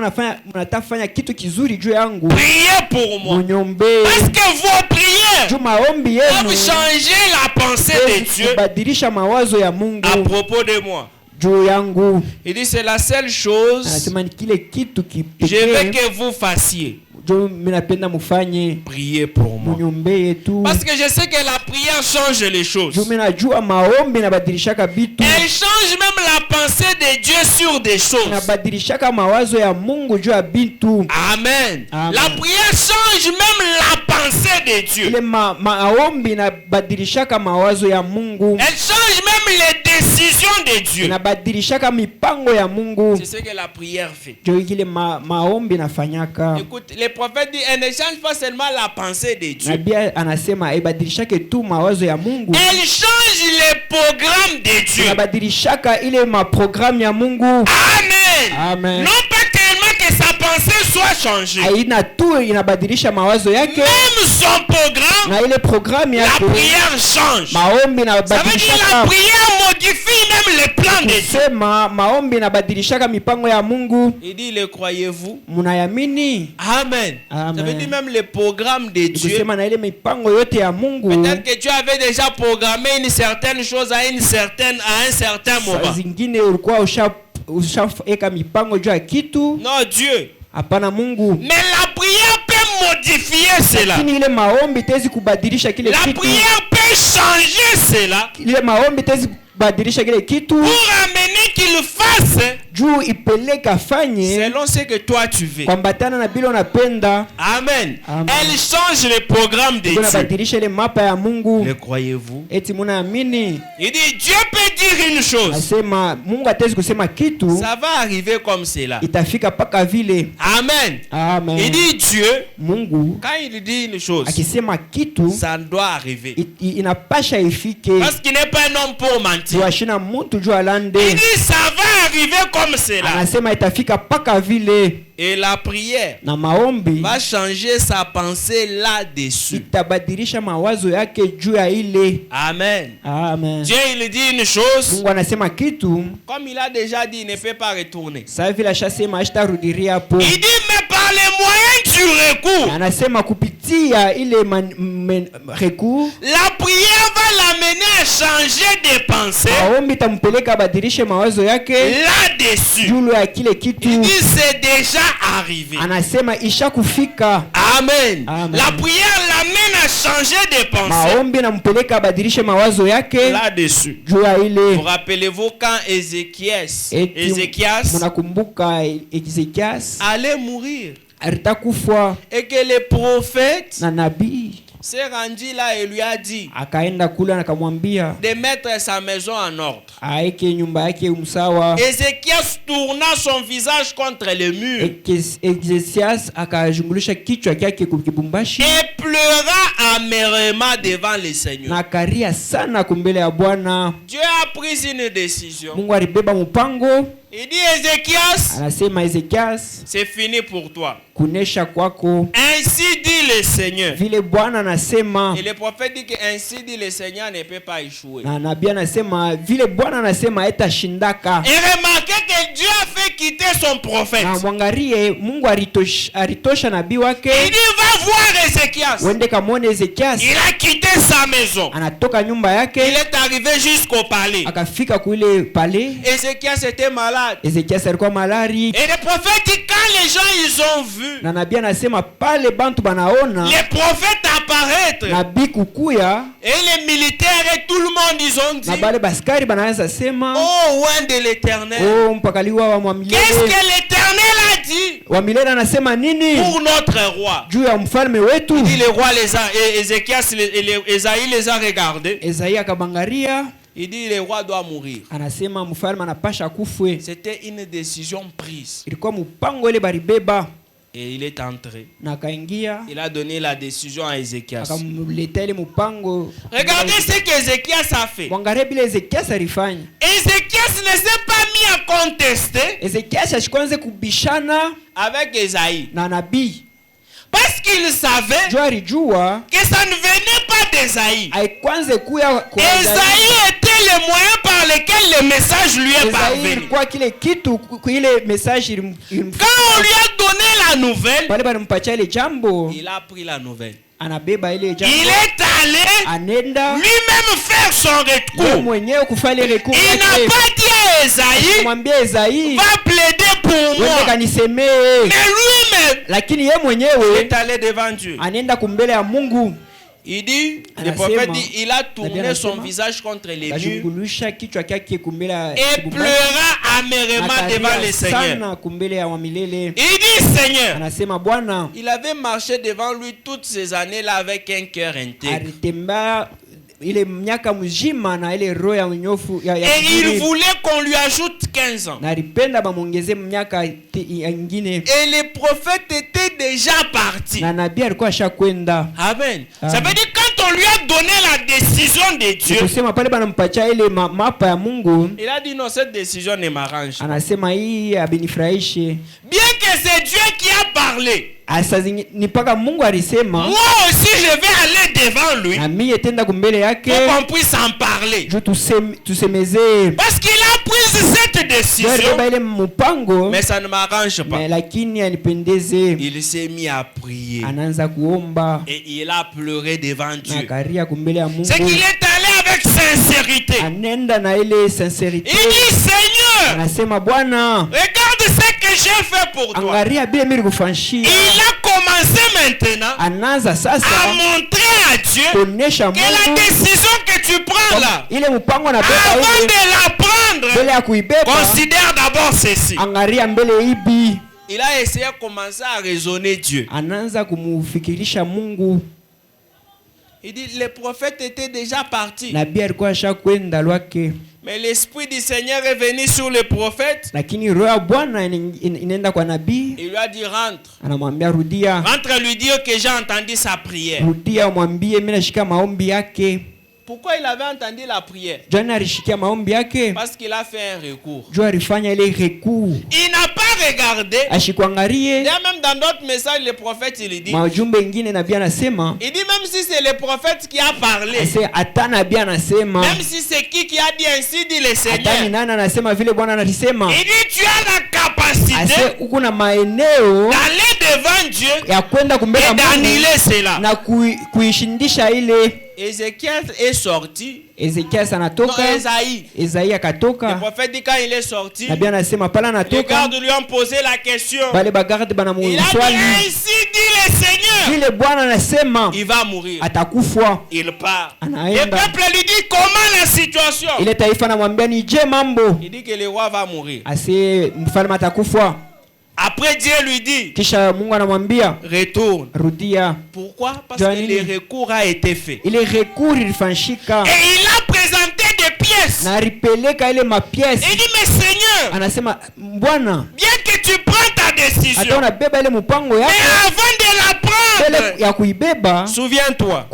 unataka fanya kitu kizuri juu yangu, priez pour moi. muniombeye. Parce que vos prières Juu maombi peuvent yenu changer la pensée de Dieu kubadilisha mawazo ya Mungu à propos de moi. juu yangu. Il dit, c'est la seule chose Anasema ni kile kitu je veux kipekee que vous fassiez. juu mimi napenda mufanye, Priez pour moi. muniombeye tu. Parce que je sais que la prière change les choses. Juu mimi najua maombi inabadilishaka bitu, Elle change même la pensée de Dieu sur des choses. inabadilishaka mawazo ya Mungu juu ya bitu. Amen. Amen. La prière change même la pensée de de Dieu. ile maombi inabadilishaka mawazo ya Mungu, Elle change même les décisions de Dieu. inabadilishaka mipango ya Mungu. C'est ce que la prière fait. Jo ile maombi inafanyaka. Écoute, les prophètes disent, elle ne change pas seulement la pensée de Dieu. Nabii anasema ibadilishake tu mawazo ya Mungu, Elle change les programmes de Dieu. inabadilishaka ile maprogramu ya Mungu. Amen. Amen. Non pas tellement que sa pensée soit changée. Haina tu inabadilisha mawazo yake, Même son programme, na ile programu la yake prière change. maombi Ça veut dire inabadilishaka. la prière modifie même les plans de Dieu. Kusema maombi inabadilishaka mipango ya Mungu. Il dit, le croyez-vous? Munayamini? Amen. Amen. Ça veut dire même les programmes de Dieu. Kusema na ile mipango yote ya Mungu. Peut-être que Dieu avait déjà programmé une certaine chose à un certain Saa moment. zingine ulikuwa ushaeka mipango juu ya kitu. Non, Dieu. Hapana Mungu. Mais la prière peut modifier cela. Lakini ile maombi tezi kubadilisha kile La kitu. prière peut changer cela Ile maombi tezi kubadilisha kile kitu pour amener qu'il fasse juu ipeleke afanye selon ce que toi tu veux. kwambatana na bila unapenda. Amen. Amen. Elle change le programme de Dieu. Unabadilisha ile mapa ya Mungu. Le croyez-vous? Eti munaamini? Il dit, Dieu peut dire une chose. Nasema Mungu atezi kusema kitu Ça va arriver comme cela. itafika paka vile. Amen. Amen. Il dit Dieu, Mungu quand il dit une chose, akisema kitu ça doit arriver. inapasha ifike. Parce qu'il n'est pas un homme pour mentir. Tuashina mtu juu alande. Il dit, ça va arriver comme cela. Anasema itafika paka vile. Et la prière Na maombi va changer sa pensée là-dessus. itabadilisha mawazo yake juu ya ile. Amen. Amen. Dieu, il dit une chose, Mungu anasema kitu, comme il a déjà dit, il ne peut pas retourner. sasa vile ashasema ashitarudiria hapo. Il dit, mais par les moyens du recours, Anasema kupitia ile recours, la prière va l'amener à changer de pensée maombi itampeleka abadilishe mawazo yake là-dessus. juu ya kile kitu. Il dit, c'est déjà arrivé. Anasema isha kufika. Amen. Amen. La prière l'amène à changer de pensée Maombi nampeleka abadilishe mawazo yake là-dessus. juu ya ile. Vous rappelez-vous quand Ézéchias munakumbuka Ezekias allait mourir alitakufa et que le prophète na nabii s'est rendu là et lui a dit akaenda kule na akamwambia de mettre sa maison en ordre. aeke nyumba yake umsawa. Ézéchias tourna son visage contre le mur Ezekias akazungulisha kichwa kyake kukibumbashi et pleura amèrement devant le Seigneur. na akaria sana kumbele ya Bwana. Dieu a pris une décision. Mungu alibeba mpango. Il dit, Ézéchias, Anasema Ezekias, c'est fini pour toi. kunesha kwako. Ainsi dit le Seigneur. Vile Bwana anasema. Et le prophète dit que ainsi dit le Seigneur ne peut pas échouer. Na nabii anasema vile Bwana anasema etashindaka. Et remarquez que Dieu a fait quitter son prophète. Na mwangarie Mungu aritosha nabii wake. Il dit, va voir Ézéchias. Wende kamwone Ezekias. Il a quitté sa maison. Anatoka nyumba yake. Il est arrivé jusqu'au palais. Akafika kuile palais. Ézéchias était malade. Ezekias alikuwa malari. Et le prophète dit, quand les gens ils ont vu Na nabii anasema pale bantu banaona les prophètes apparaître nabii kukuya et les militaires et tout le monde ils ont dit, na bale baskari banaanza sema oh loin de l'Éternel. oh mpakaliwa wa Qu'est-ce milele. que l'Éternel a dit Wa milele anasema nini pour notre roi? juu ya mfalme wetu? Il dit, le roi les a, et Ézéchias, Esaïe les a regardés. Esaia akabangaria. Il dit, le roi doit mourir. Anasema mfalme anapasha kufwe. C'était une décision prise. Ilikuwa mpango ile baribeba. Et il est entré. Na akaingia. Il a donné la décision à Ézéchias. Akamletea ile mpango. Regardez ce qu'Ézéchias a fait. Mwangalie bila Ezekias alifanya. Ézéchias ne s'est pas mis à contester Ezekias ashikwanze kubishana avec Esaïe. na nabii. Parce qu'il savait Jua alijua que ça ne venait pas d'Esaïe. aikwanze kuya kwa Esaïe était le moyen par lequel le message lui est Esaïe parvenu. ilikuwa kile kitu ile message Quand on lui a donné la nouvelle, pale balimpatia ile jambo il a pris la nouvelle. anabeba ile jambo. Il est allé Anenda lui-même faire son yeye recours. mwenyewe kufanya ile recours. Il n'a pas dit à Esaïe, Mwambie Esaïe va plaider pour wende moi. kanisemee. Mais lui-même, Lakini yeye il mwenyewe est allé devant Dieu. anenda kumbele ya Mungu. Il dit, le prophète dit, il a tourné son visage contre les murs et pleura amèrement devant le Seigneur. Il dit, Seigneur, il avait marché devant lui toutes ces années-là avec un cœur intègre. Et il voulait qu'on lui ajoute 15 ans. Et le prophète était déjà parti. Amen. Ça veut dire quand on lui a donné la décision de Dieu, il a dit non, cette décision ne m'arrange pas. Bien que c'est Dieu qui a parlé, moi aussi je vais aller devant lui pour qu'on puisse en parler. Parce qu'il a pris cette décision, mais ça ne m'arrange pas. Il s'est mis à prier et il a pleuré devant Dieu. C'est qu'il est allé avec sincérité. Il dit, Seigneur, regarde ce que j'ai fait pour toi. Il a commencé maintenant à montrer à Dieu que la décision que tu prends là, avant de la prendre, considère d'abord ceci. Il a essayé de commencer à raisonner Dieu. Il dit, le prophète était déjà parti. Mais l'esprit du Seigneur est venu sur le prophète. Il lui a dit, rentre. Rentre lui dire que j'ai entendu sa prière. Pourquoi il avait entendu la prière? Parce qu'il a fait un recours. Il n'a pas regardé. Même dans d'autres messages, le prophète il dit, même si c'est le prophète qui a parlé, même si c'est qui a dit ainsi dit le Seigneur, il dit tu as la capacité d'aller devant Dieu et d'annuler cela. Ézéchiel est sorti. Esaïe akatoka. Le prophète dit quand il est sorti, les gardes lui ont posé la question. Il a dit ainsi dit le Seigneur, il va mourir. Il part. Le peuple lui dit comment la situation. Il dit que le roi va mourir. Après Dieu lui dit, retourne. Pourquoi? Parce que le recours a été fait. Et il a présenté des pièces. Il dit, mais Seigneur, bien que tu prends ta décision, mais avant de la prendre, souviens-toi,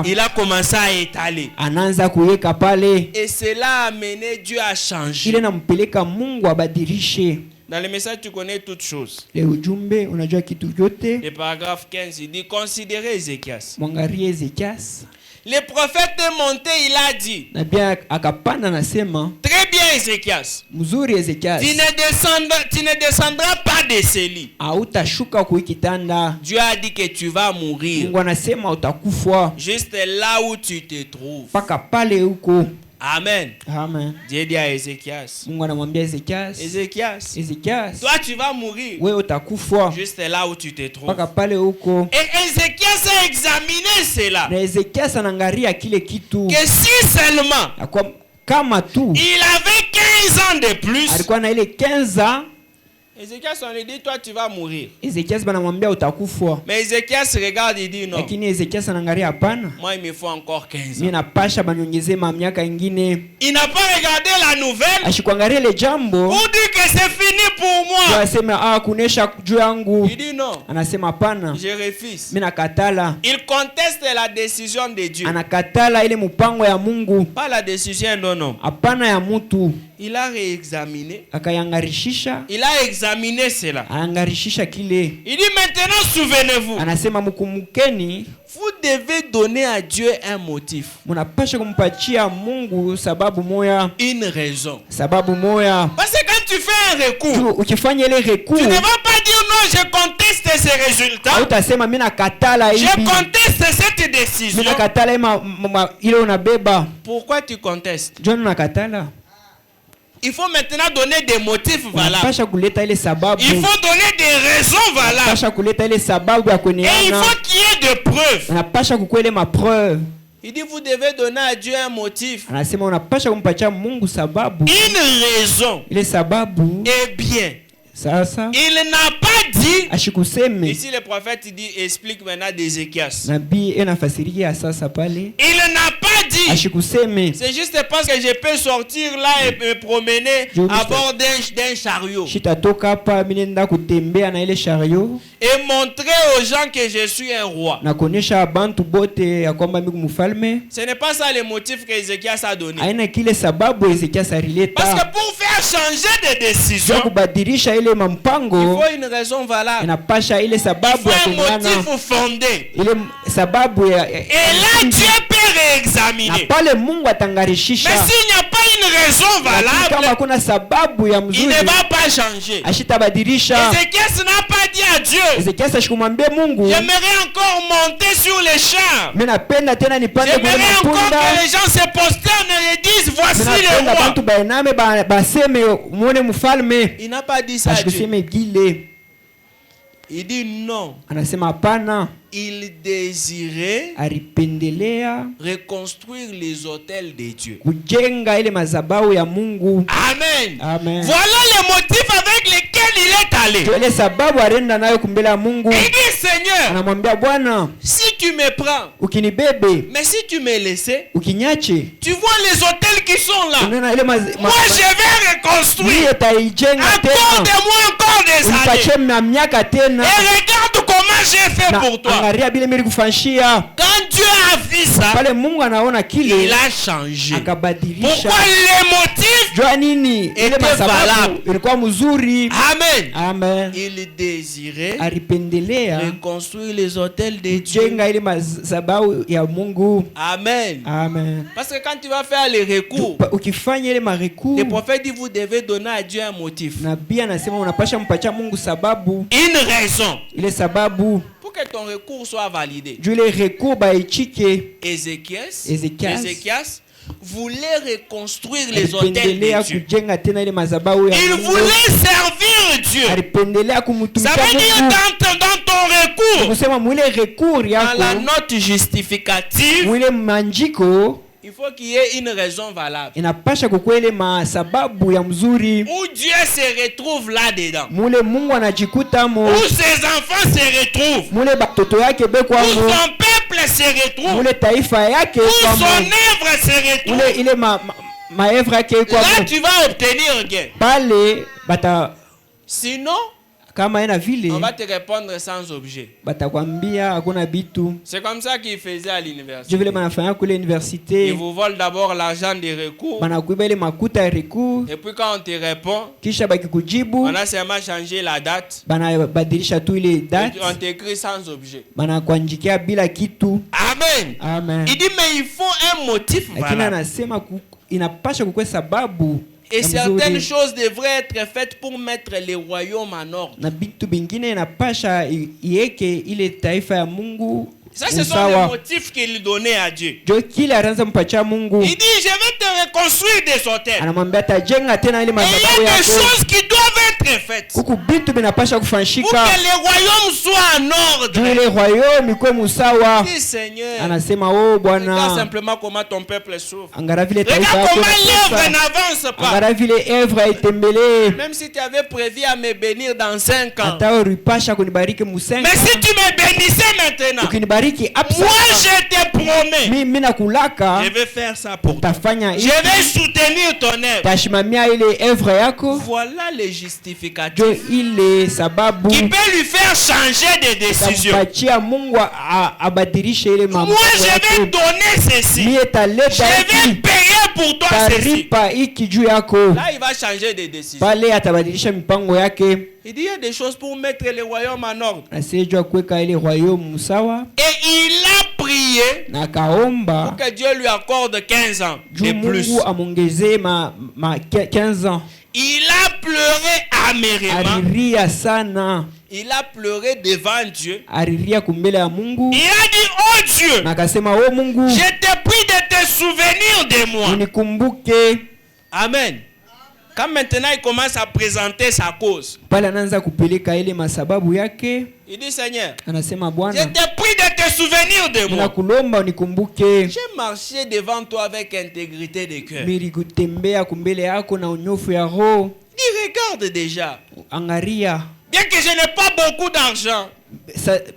il a commencé à étaler. Et cela a amené Dieu à changer. Dans le message, tu connais toutes choses. Le paragraphe 15, il dit, considérez Ézéchias. Le prophète est monté, il a dit, très bien Ézéchias, tu ne descendras pas de ces lits. Dieu a dit que tu vas mourir juste là où tu te trouves. Amen. Dieu dit à Ézéchias, Ézéchias, toi tu vas mourir juste là où tu te trouves. Et Ézéchias a examiné cela. Que si seulement il avait 15 ans de plus, Ézéchias on lui dit toi tu vas mourir. Mais Ézéchias regarde et dit non. Moi il me faut encore 15 ans. Il n'a pas regardé la nouvelle pour dire que c'est fini pour moi. Il dit non. Je refuse. Il conteste la décision de Dieu. Pas la décision d'un homme. Il a réexaminé. Il a examiné cela. Il dit maintenant souvenez-vous. Vous devez donner à Dieu un motif. Une raison. Parce que quand tu fais un recours, tu ne vas pas dire non, je conteste ces résultats. Je conteste cette décision. il faut maintenant donner des motifs valables. Unapasha kuleta ile sababu. Il faut donner des raisons valables. Unapasha kuleta ile sababu ya Et il kuneana. faut qu'il y ait des preuves. Unapasha kukwele mapreuve. Il dit vous devez donner à Dieu un motif. Anasema unapasha kumpatia Mungu sababu. Une raison. Ile sababu. Eh bien. Sasa. Il n'a pas dit. Ashikuseme. Ici le prophète il dit explique maintenant d'Ézéchias. Nabii anafasiria sasa pale. Il n'a pas dit. Ashikuseme. C'est juste parce que je peux sortir là et me promener à bord d'un chariot. Shitatoka hapa mimi nenda kutembea na ile chariot. Et montrer aux gens que je suis un roi. Na kuonyesha abantu bote ya kwamba mimi mfalme. Ce n'est pas ça le motif que Ézéchias a donné. Aina kile sababu Ezekias alileta. Parce que pour faire changer de décision, kubadilisha ile mampango, il faut une raison valable. Inapasha ile sababu ya il faut un motif fondé. Ile sababu ya et là Dieu peut réexaminer. Na pale Mungu atangarishisha. Mais s'il n'y a pas une raison valable, kama kuna sababu ya mzuri, il ne va pas changer. Ashitabadilisha. Ézéchias n'a pas dit à Dieu. Ezekias ashikumwambia Mungu, j'aimerais encore monter sur les champs. Mimi napenda tena nipande kule mapunda. J'aimerais encore que les gens se prosternent et disent voici le roi. Bantu bainame baseme muone mfalme. Il n'a pas dit ça à Dieu. Il dit non. Anasema hapana. Il désirait reconstruire les hôtels de Dieu. Kujenga ile madhabahu ya Mungu. Amen. Amen. Voilà le motif avec lequel il est allé. Ile sababu arenda nayo kumbele ya Mungu. Il dit Seigneur, anamwambia Bwana, si tu me prends, ukinibebe, mais si tu me laisses, ukinyache, tu vois les hôtels qui sont là. Moi je vais reconstruire. Accorde-moi encore des années. Et regarde comment j'ai fait pour toi. Quand Dieu a vu ça, il a changé. Pourquoi les motifs étaient valables? Amen. Amen. Il désirait reconstruire les hôtels de Dieu. Amen. Amen. Parce que quand tu vas faire les recours, le prophète dit vous devez donner à Dieu un motif. Une raison. Pour que ton recours soit validé. Ézéchias voulait reconstruire les hôtels de Dieu. Il voulait servir Dieu. Ça veut dire dans ton recours, dans la note justificative, il faut qu'il y ait une raison valable. Où Dieu se retrouve là-dedans. Où ses enfants se retrouvent. Où son peuple se retrouve. Où son œuvre se retrouve. Là tu vas obtenir gain. Sinon, on va te répondre sans objet. C'est comme ça qu'ils faisaient à l'université. Ils vous volent d'abord l'argent des recours. Et puis quand on te répond, on a seulement changé la date. On t'écrit sans objet. Amen. Amen. Il dit mais il faut un motif valable. Et certaines choses devraient être faites pour mettre les royaumes en ordre. Ça, ce sont les motifs qu'il donnait à Dieu. Il dit, je vais te reconstruire des hôtels. Et il y a des choses qui doivent être faites pour que les royaumes soient en ordre. Dis, Seigneur, regarde simplement comment ton peuple souffre. Regarde comment l'œuvre n'avance pas. Même si tu avais prévu à me bénir dans 5 ans. Mais si tu me bénissais maintenant, moi je te promets, je vais faire ça pour toi. Je vais soutenir ton œuvre. Voilà les justificatifs qui peut lui faire changer de décision. Moi je vais donner ceci. Je vais payer pour toi ceci. Là il va changer de décision. Il dit il y a des choses pour mettre les royaumes en ordre. Et il a prié pour que Dieu lui accorde 15 ans et plus. Il a pleuré amèrement. Il a pleuré devant Dieu. Il a dit, oh Dieu, je te prie de te souvenir de moi. Amen. Quand maintenant il commence à présenter sa cause, pale anaanza kupeleka ile masababu yake, il dit Seigneur, anasema je Bwana, te prie de te souvenir de moi. ninakulomba unikumbuke. J'ai marché devant toi avec intégrité de cœur. Mimi kutembea kumbele yako na unyofu ya roho. Dis, regarde déjà. Angaria. Bien que je n'ai pas beaucoup d'argent,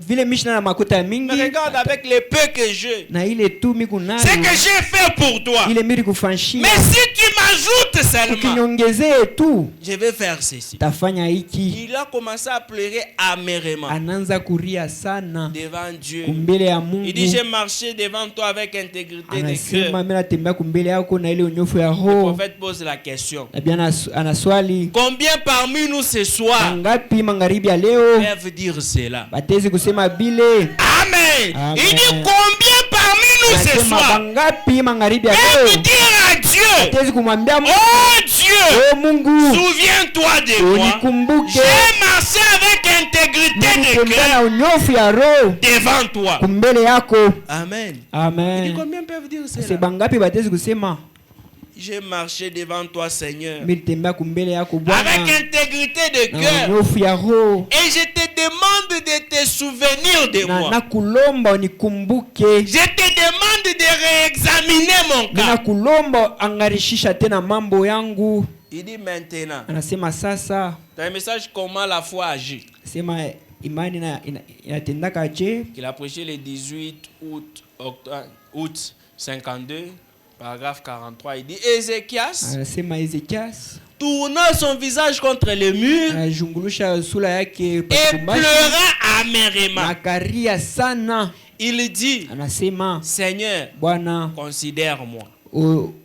Vile mishna na makuta ya mais mingi. regarde avec le peu que j'ai. Na ile tu miku nayo. Ce que j'ai fait pour toi. Ile miri kufanshia. Mais si tu m'ajoutes seulement, ukinyongezee tu, je vais faire ceci. tafanya hiki. Il a commencé à pleurer amèrement Ananza kuria sana devant Dieu. kumbele ya Mungu. Il dit, j'ai marché devant toi avec intégrité de Anasema cœur. mimi natembea kumbele yako na ile unyofu ya Le roho. prophète pose la question. Na bien anaswali, Combien parmi nous ce soir ngapi magharibi ya leo peuvent dire cela? batezi kusema bile? Amen. Amen. Il dit, combien parmi nous ce Nasema soir ngapi magharibi ya peuvent leo dire à Dieu, batezi kumwambia Mungu, oh Dieu, o Mungu, souviens-toi de moi. unikumbuke, J'ai marché avec intégrité de nilitembea na cœur unyofu ya roho devant toi. kumbele yako. Amen. Il dit, Amen. combien peuvent dire C'est cela? bangapi batezi kusema J'ai marché devant toi, Seigneur, nilitembea kumbele yako Bwana avec intégrité de na cœur. unyofu ya roho, Et je te demande de te souvenir de na moi. nakulomba unikumbuke, Je te demande de réexaminer mon cas. nakulomba angarishisha tena mambo yangu. Il dit maintenant, Anasema sasa, dans un message comment la foi agit, sema imani inatendaka je. qu'il a prêché le 18 août 52, paragraphe 43, il dit, Ézéchias, Anasema Ezekias tournant son visage contre le mur, anazungulusha sura yake et pakumbashi, pleura amèrement. akaria sana. Il dit, Anasema Seigneur, Bwana, considère-moi.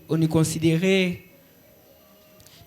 unikonsidere,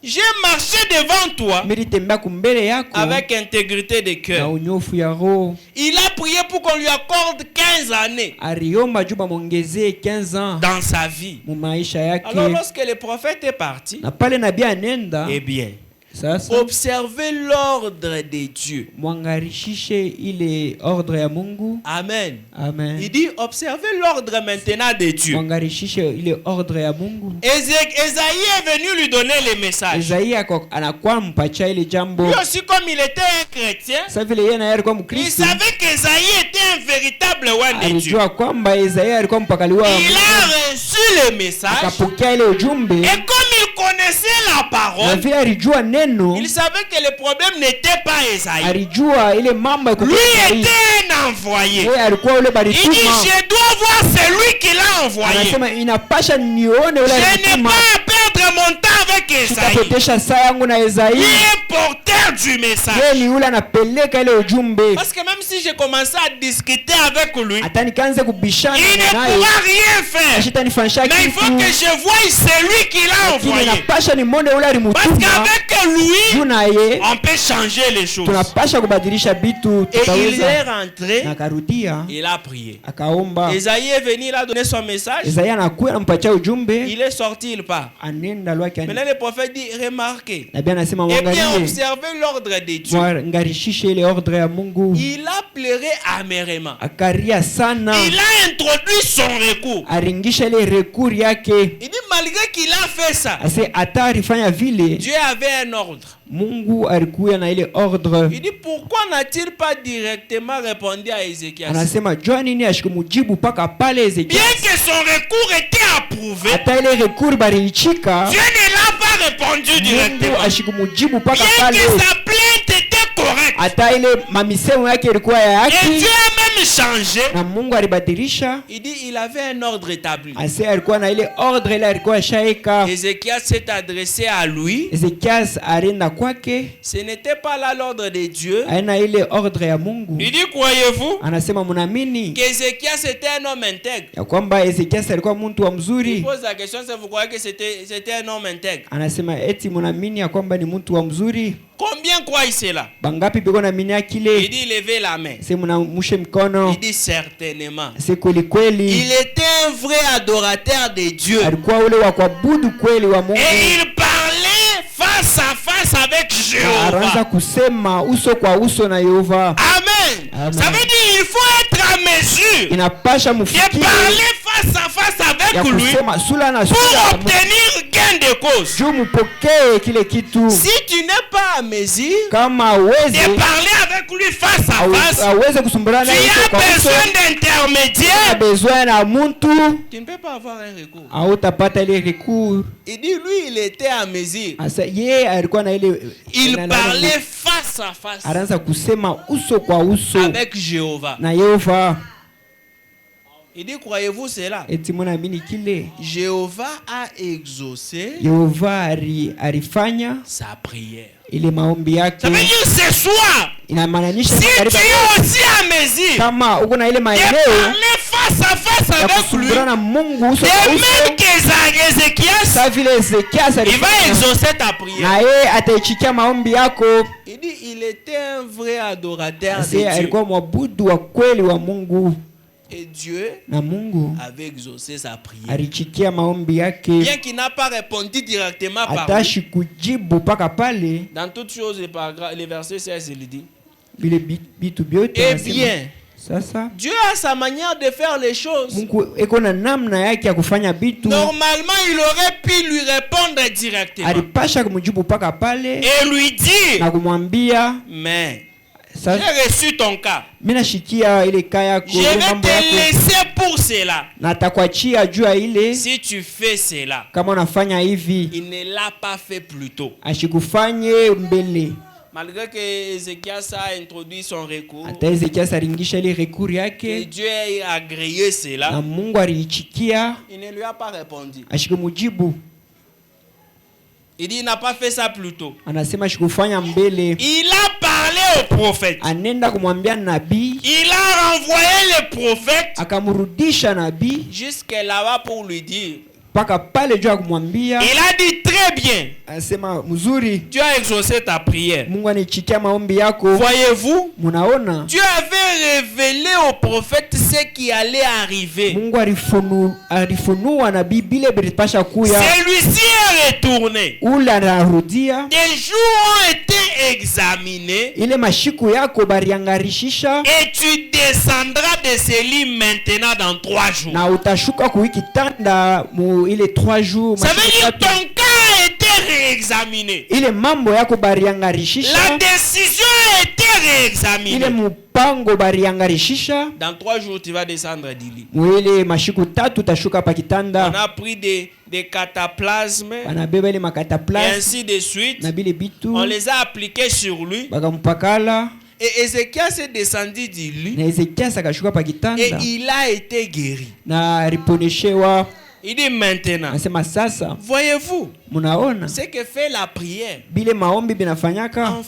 J'ai marché devant toi nilitembea kumbele yako avec intégrité de na cœur. unyofu ya roho. Il a prié pour qu'on lui accorde 15 années Aliomba juu bamwongezee 15 ans dans sa vie. mu maisha yake. Alors lorsque le prophète est parti, Na pale nabii anenda, eh bien, sasa observez l'ordre de Dieu. mwangarishishe ile ordre ya Mungu. Amen. Amen. Il dit, observez l'ordre maintenant de Dieu. Mwangarishishe ile ordre ya Mungu. Esaïe est venu lui donner les messages. Isaia anakuwa mpacha ile jambo. Lui aussi, comme il était un chrétien, Sasa vile yeye naye alikuwa il Mkristo, savait qu'Esaïe était un véritable one de Dieu. alijua kwamba Isaia alikuwa mpakaliwa wa Il Mungu. a reçu le message. Akapokea ile ujumbe, Et comme il connaissait la na parole, vile alijua neno, il savait que le problème n'était pas Esaïe. alijua ile mambo ya Lui kutoka. était un envoyé. Yeye alikuwa ule Il dit, balituma. je dois voir celui qui l'a envoyé. Anasema inapasha nione ule Je n'ai alituma. pas à perdre mon temps avec Esaïe. Sitapotesha saa yangu na Lui Isaia. est porteur du message. Yeye ni ule anapeleka ile ujumbe. Parce que même si je commençais à discuter avec lui, Hata nikaanza kubishana il ne naye, pourra rien faire. ashitanifanisha Mais il faut que kitu. je voie celui qui l'a Lakini envoyé. napasha nimone ule Parce alimutuma. qu'avec lui, Juu naye on peut changer les choses. tunapasha kubadilisha vitu, Et il est tutaweza. rentré, Na akarudia il a prié. akaomba. Esaïe est venu, il a donné son message. Isaia anakuya anampatia ujumbe, Il est sorti, il part. anenda lwake. Maintenant le prophète dit, remarquez. Nabii anasema Eh bien, mwangalie, observez l'ordre de Dieu. mwangarishishe ile ordre ya Mungu. Il a pleuré amèrement. Akaria sana, Il a introduit son recours. aringisha ile rekuri yake. Il dit, malgré qu'il a fait ça, Ase hata alifanya vile, Dieu avait un ordre. Mungu alikuya na ile ordre. Il dit, pourquoi n'a-t-il pas directement répondu à Ézéchias? Anasema jua nini ashikumujibu paka pale Ezekiel. Bien que son recours était approuvé, Hata ile rekuri bariichika, Dieu ne l'a pas répondu Mungu directement. ashikumujibu paka Bien pale. que sa plainte était correcte. Hata ile mamisemo yake ilikuwa ya Et haki, Dieu a même changé. na Mungu alibadilisha. Il dit, il avait un ordre établi. Ase alikuwa na ile ordre ile alikuwa shaika. Ézéchias s'est adressé à lui. Ezekias arenda kwake, Ce n'était pas là l'ordre de Dieu. aina ile ordre ya Mungu. Il dit, croyez-vous Anasema mnaamini qu'Ézéchias était un homme intègre? ya kwamba Ezekias alikuwa mtu wa Il mzuri? pose la question si vous croyez que c'était un homme intègre. Anasema eti mnaamini ya kwamba ni mtu wa mzuri? Combien croient cela? Bangapi biko na minia Il kile? dit, levez la main. Se mnamushe mkono. Il dit, certainement. Se kweli kweli Il était un vrai adorateur de Dieu. alikuwa ule wa kuabudu kweli wa Mungu. Et il parlait face à face avec Na anaanza Jéhovah. kusema uso kwa uso na Yehova. Amen. Amen. Ça veut dire il faut être à mesure Inapasha de mufikiri parler face à face ya avec lui kusema sura na pour sura obtenir gain gain de cause. juu mupokee kile kitu. Si tu n'es pas à mesure Kama de aweze parler avec lui face à face, aweze kusumbulana tu naye uso as kwa uso, besoin na d'intermédiaire. besoin na muntu, Tu ne peux pas avoir un recours. hautapata ile recours. Il dit, lui, il était à mesure. Asa yeye alikuwa na ile Il parlait face à face anaanza kusema uso kwa uso avec Jéhovah. na Yehova. Il dit, croyez-vous cela? Eti mnaamini kile Jéhovah a exaucé Yehova alifanya sa prière. ile maombi yake. Ça veut dire ce soir, Inamaanisha si tu karibu es aussi à mesure kama uko na ile de maeneo parler face à face ya avec lui, kusumbulana na Mungu uso de kwa même uso, que Ézéchias, sa vile Ezekias il va alifanya, exaucer ta prière. na yeye ataichikia maombi yako. Il dit, il était un vrai adorateur de Ase Dieu. alikuwa mwabudu wa kweli wa Mungu, Et Dieu na Mungu avait exaucé sa prière. alichikia maombi yake, Bien qu'il n'a pas répondu directement par lui, atashi kujibu paka pale dans toutes choses, les versets 16, il dit, vile bitu vyote. eh anasema, bien, sasa Dieu a sa manière de faire les choses. Mungu eko na namna yake ya kufanya bitu. Normalement, il aurait pu lui répondre directement Alipasha kumjibu paka pale et lui dire, na kumwambia, mais sasa j'ai reçu ton cas. mimi nashikia ile kaya yako, Je ile vais mambo te yako, laisser pour cela. na atakuachia juu ya ile. Si tu fais cela, Kama unafanya hivi, il ne l'a pas fait plus tôt. ashikufanye mbele. Malgré que Ézéchias a introduit son recours, Hata Ezekias alingisha ile recours et yake, Dieu a agréé na cela, Mungu aliichikia, il ne lui a pas répondu. ashikumujibu. Il dit, il n'a pas fait ça plus tôt. Anasema ashikufanya mbele, Il a parlé au prophète. anenda kumwambia nabii, Il a renvoyé le prophète akamrudisha nabii jusque là-bas pour lui dire. mpaka pale juu ya kumwambia. Il a dit très bien. Anasema mzuri, Tu as exaucé ta prière. Mungu anichikia maombi yako. Voyez-vous, Munaona, Dieu avait révélé au prophète ce qui allait arriver. Mungu alifunua nabii bile bilipasha kuya. Celui-ci est retourné. Ule anarudia Des jours ont été examinés ile mashiku yako bariangarishisha, et tu descendras de ce lit maintenant dans 3 jours. na utashuka kuikitanda mu ile 3 jours. Ça veut mashiku dire tatu. ton cas a été réexaminé. Ile mambo yako La bariangarishisha, décision a été ile réexaminée. mupango bariangarishisha. Dans 3 jours, tu vas descendre du lit. Mu ile mashiku tatu utashuka pa On kitanda, a pris des cataplasmes banabeba ile et makataplas ainsi de suite. na bile bitu On les a appliqués sur lui. bakampakala, Et Ézéchias est descendu du lit na Ezekias akashuka pa et kitanda il a été guéri. na aliponeshewa. Il dit maintenant, Anasema sasa, voyez-vous, munaona ce que fait la prière. bile maombi binafanyaka. En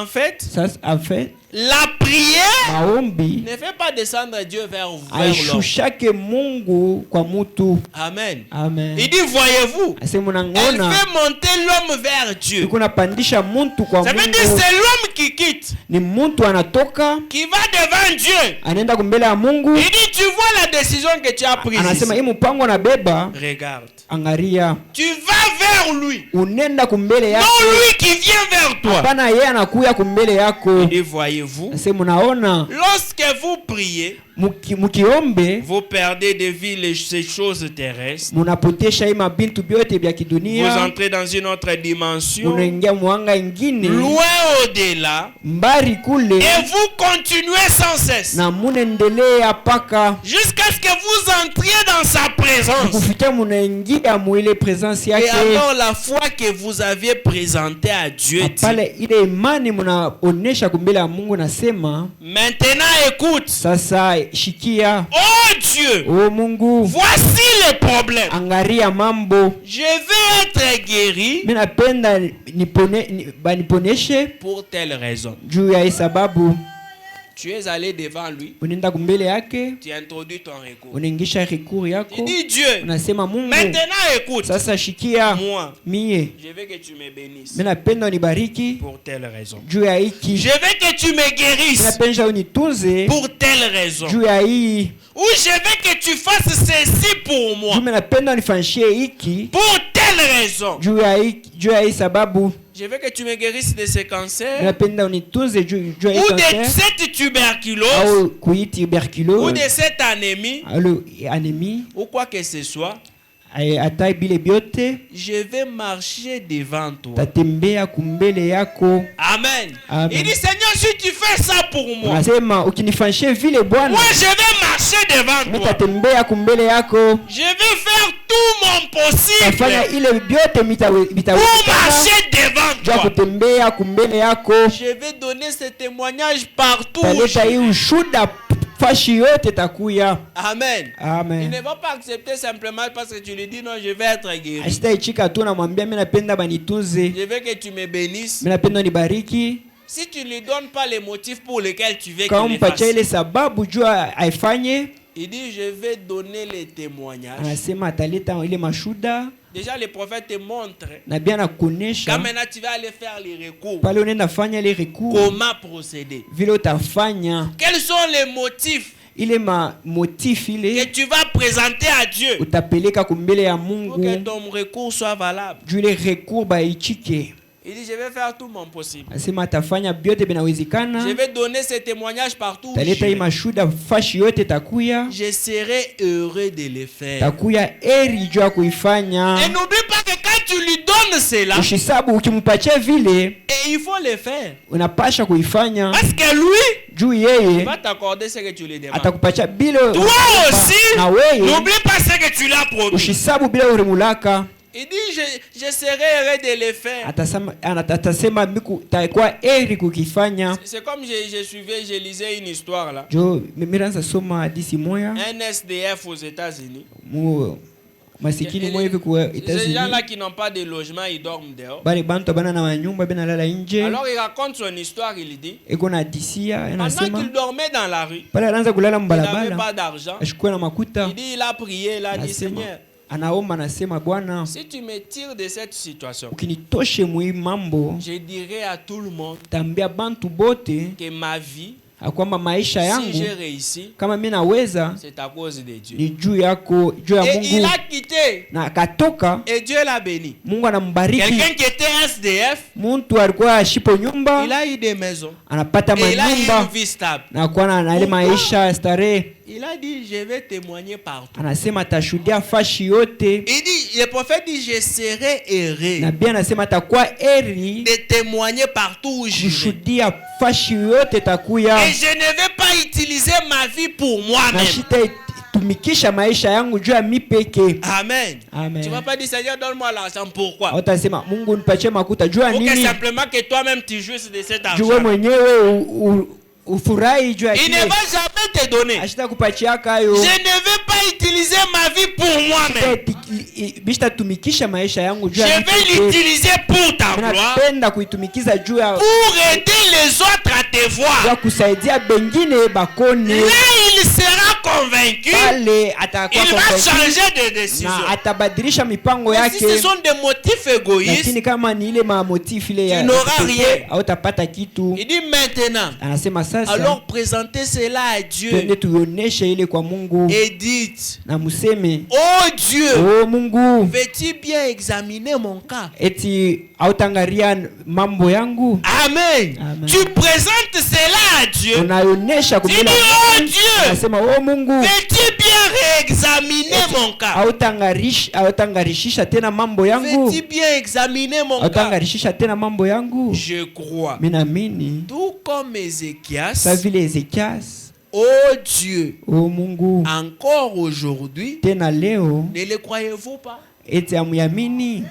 fait, Sasa afet la prière maombi ne fait pas descendre Dieu vers l'homme. aishushake Mungu kwa mutu. Amen. Amen. Il dit, voyez-vous, Asema elle munangona fait monter l'homme vers Dieu. iko napandisha muntu kwa Ça veut dire Mungu. c'est l'homme qui quitte, Ni muntu anatoka qui va devant Dieu. anaenda kumbele ya Mungu, Il dit, tu vois la décision que tu as prise. anasema hii ici. mpango na beba, Regarde. angaria, Tu vas vers lui. unenda kumbele Non yake, lui qui vient vers toi. hapana yeye anakuya kumbele yako. Et voyez-vous, Asema munaona, lorsque vous priez, mukiombe vous perdez de vue ces choses terrestres. munapotesha hii mabintu vyote vya Vous kidunia, entrez dans une autre dimension, munaingia mwanga ingine loin au-delà, mbari kule, et vous continuez sans cesse na munendelea paka jusqu'à ce que vous entriez dans sa présence. kufikia munaingia muile presence Et yake. alors la foi que vous aviez présentée à Dieu dit, Pale ile imani munaonesha kumbele ya Mungu, nasema maintenant écoute, sasa shikia, oh Dieu, o Mungu, voici le problème. angaria mambo, Je vais être guéri mimi napenda baniponeshe pour telle raison. juu ya hii sababu. Tu es allé devant lui, Unaenda kumbele yake, tu introduis ton recours. unaingisha recours Tu yako, dis Dieu, unasema Mungu, maintenant écoute, sasa shikia moi, mie, je veux que tu me bénisses mimi napenda unibariki pour telle raison. juu ya hiki, Je veux que tu me guérisses napenda unitunze pour telle raison. juu ya hii, Ou je veux que tu fasses ceci pour moi juu napenda unifanyishie hiki pour telle raison. juu ya hii sababu, Je veux que tu me guérisses de ce cancer napenda unitunze juu ya hii ou de kanser cette tuberculose au kuiti ou tuberculose de cette anémie au anémie ou quoi que ce soit. hata bile byote je vais marcher devant toi. tatembea kumbele yako. Amen. Amen. Il dit, Seigneur, si tu fais ça pour moi, Unasema ukinifanyia vile Bwana, moi je vais marcher devant mimi toi. tatembea kumbele yako. Je vais faire tout mon possible Tafanya ile byote pour mitawezekana marcher devant jua toi. kutembea kumbele yako. Je vais donner ce témoignage partout où Taleta hii je vais. ushuda fashi yote takuya. Amen. Il Amen. ne va pas accepter simplement parce que tu lui dis non, je vais être guéri. Asitaichika tu namwambia mimi napenda banitunze, Je veux que tu me bénisses. mimi napenda nibariki. Si tu ne lui donnes pas les motifs pour lesquels tu veux Kama qu'il le mpatia ile fasse, sababu jua aifanye, il dit je vais donner les témoignages. anasema ataleta ile mashuda Déjà, les prophètes te montrent. na bia Quand nakuonesha maintenant tu vas aller faire les recours, pale unaenda fanya ile recours comment procéder? vile utafanya Quels sont les motifs ile motif que ile tu vas présenter à Dieu utapeleka kumbele ya pour que Mungu ton recours soit valable? juu ile recours baichike. Il dit je vais faire tout mon possible. Asema atafanya byote binawezekana, Je vais donner ces témoignages partout où je taleta hii vais. mashuda fashi yote takuya, Je serai heureux de les faire. takuya eri juu ya kuifanya. Et n'oublie pas que quand tu lui donnes cela, Ushisabu ukimpatia vile et il faut le faire. unapasha kuifanya Parce que lui, juu il yeye va t'accorder ce que tu lui demandes. atakupatia bile. Toi aussi, na weye n'oublie pas ce que tu l'as promis. ushisabu bila urimulaka. Il dit, je serai heureux de le faire. Atasema miku takuwa eri kukifanya. C'est comme je lisais une histoire là. Jo miranza soma hadisi moya Un SDF aux États-Unis. mu masikini moya hivi kwa Ces gens-là États-Unis, qui n'ont pas de logement, ils dorment dehors. bali bantu bana na manyumba bena lala nje. Alors il raconte son histoire, il dit, Eko na hadisia pendant anasema qu'il dormait dans la rue, pale anaanza kulala il n'avait mbalabala, pas d'argent. ashikuwa na makuta, Il dit, il a prié, il a dit, anasema Seigneur, anaomba, anasema Bwana, si tu me tires de cette situation, ukinitoshe mwi mambo, je dirai à tout le monde tambia bantu bote que ma vie, akwamba maisha si yangu j'ai réussi, kama mimi naweza c'est à cause de Dieu. ni juu yako, juu ya Et il Mungu. a quitté, Na akatoka, et Dieu l'a béni. Mungu anambariki. Quelqu'un qui était SDF, Muntu alikuwa ashipo nyumba, il a eu des maisons, anapata et il a eu manyumba une vie stable. na kuwa na ile maisha ya starehe. Il a dit, je vais témoigner partout. Anasema atashuhudia fashi yote, Il dit, le prophète dit, je serai heureux na pia anasema atakuwa eri de témoigner partout où je vais. kushuhudia fashi yote takuya, Et je ne vais pas utiliser ma vie pour na moi-même. shitatumikisha maisha yangu juu ya mi peke. Amen. Amen. Tu vas pas dire, Seigneur, donne-moi l'argent. Pourquoi? Utasema Mungu nipatie makuta juu ya Pour que nini? simplement que toi-même tu jouisses de cet Juu wewe argent. mwenyewe ufurahi juu ya Il ne kile va jamais te donner. ashita kupatia kayo. Je ne vais pas utiliser ma vie pour moi-même. Bishtatumikisha maisha yangu juu Je ya mi vais peke. l'utiliser pour ta gloire, Napenda kuitumikiza juu ya pour aider les autres à te voir. kusaidia bengine bakone. Là, il sera convaincu. Pale atakuwa Il va convaincu changer de décision. na atabadilisha mipango Mais si ce yake. sont des motifs égoïstes, Lakini kama ni ile mamotifu ile tu n'auras pekee, rien. hautapata kitu. il dit maintenant, Anasema sasa alors présentez cela à Dieu twende tuioneshe ile kwa Mungu et dites, na museme, oh Dieu, oh Mungu, veux-tu bien examiner mon cas? eti hautangaria mambo yangu. Amen. Amen. Tu présentes cela à Dieu. Unaionesha Tu dis, kumbele oh ya Mungu. Dieu, Anasema oh Mungu, veux-tu bien réexaminer mon cas? hautangarishisha tena mambo yangu, Veux-tu bien examiner mon cas? hautangarishisha tena mambo yangu. Je crois. Mimi naamini Tout comme Ézéchias, sa vile Ezekias, oh Dieu, oh Mungu, encore aujourd'hui, tena leo ne le croyez-vous pas? eti amuyamini.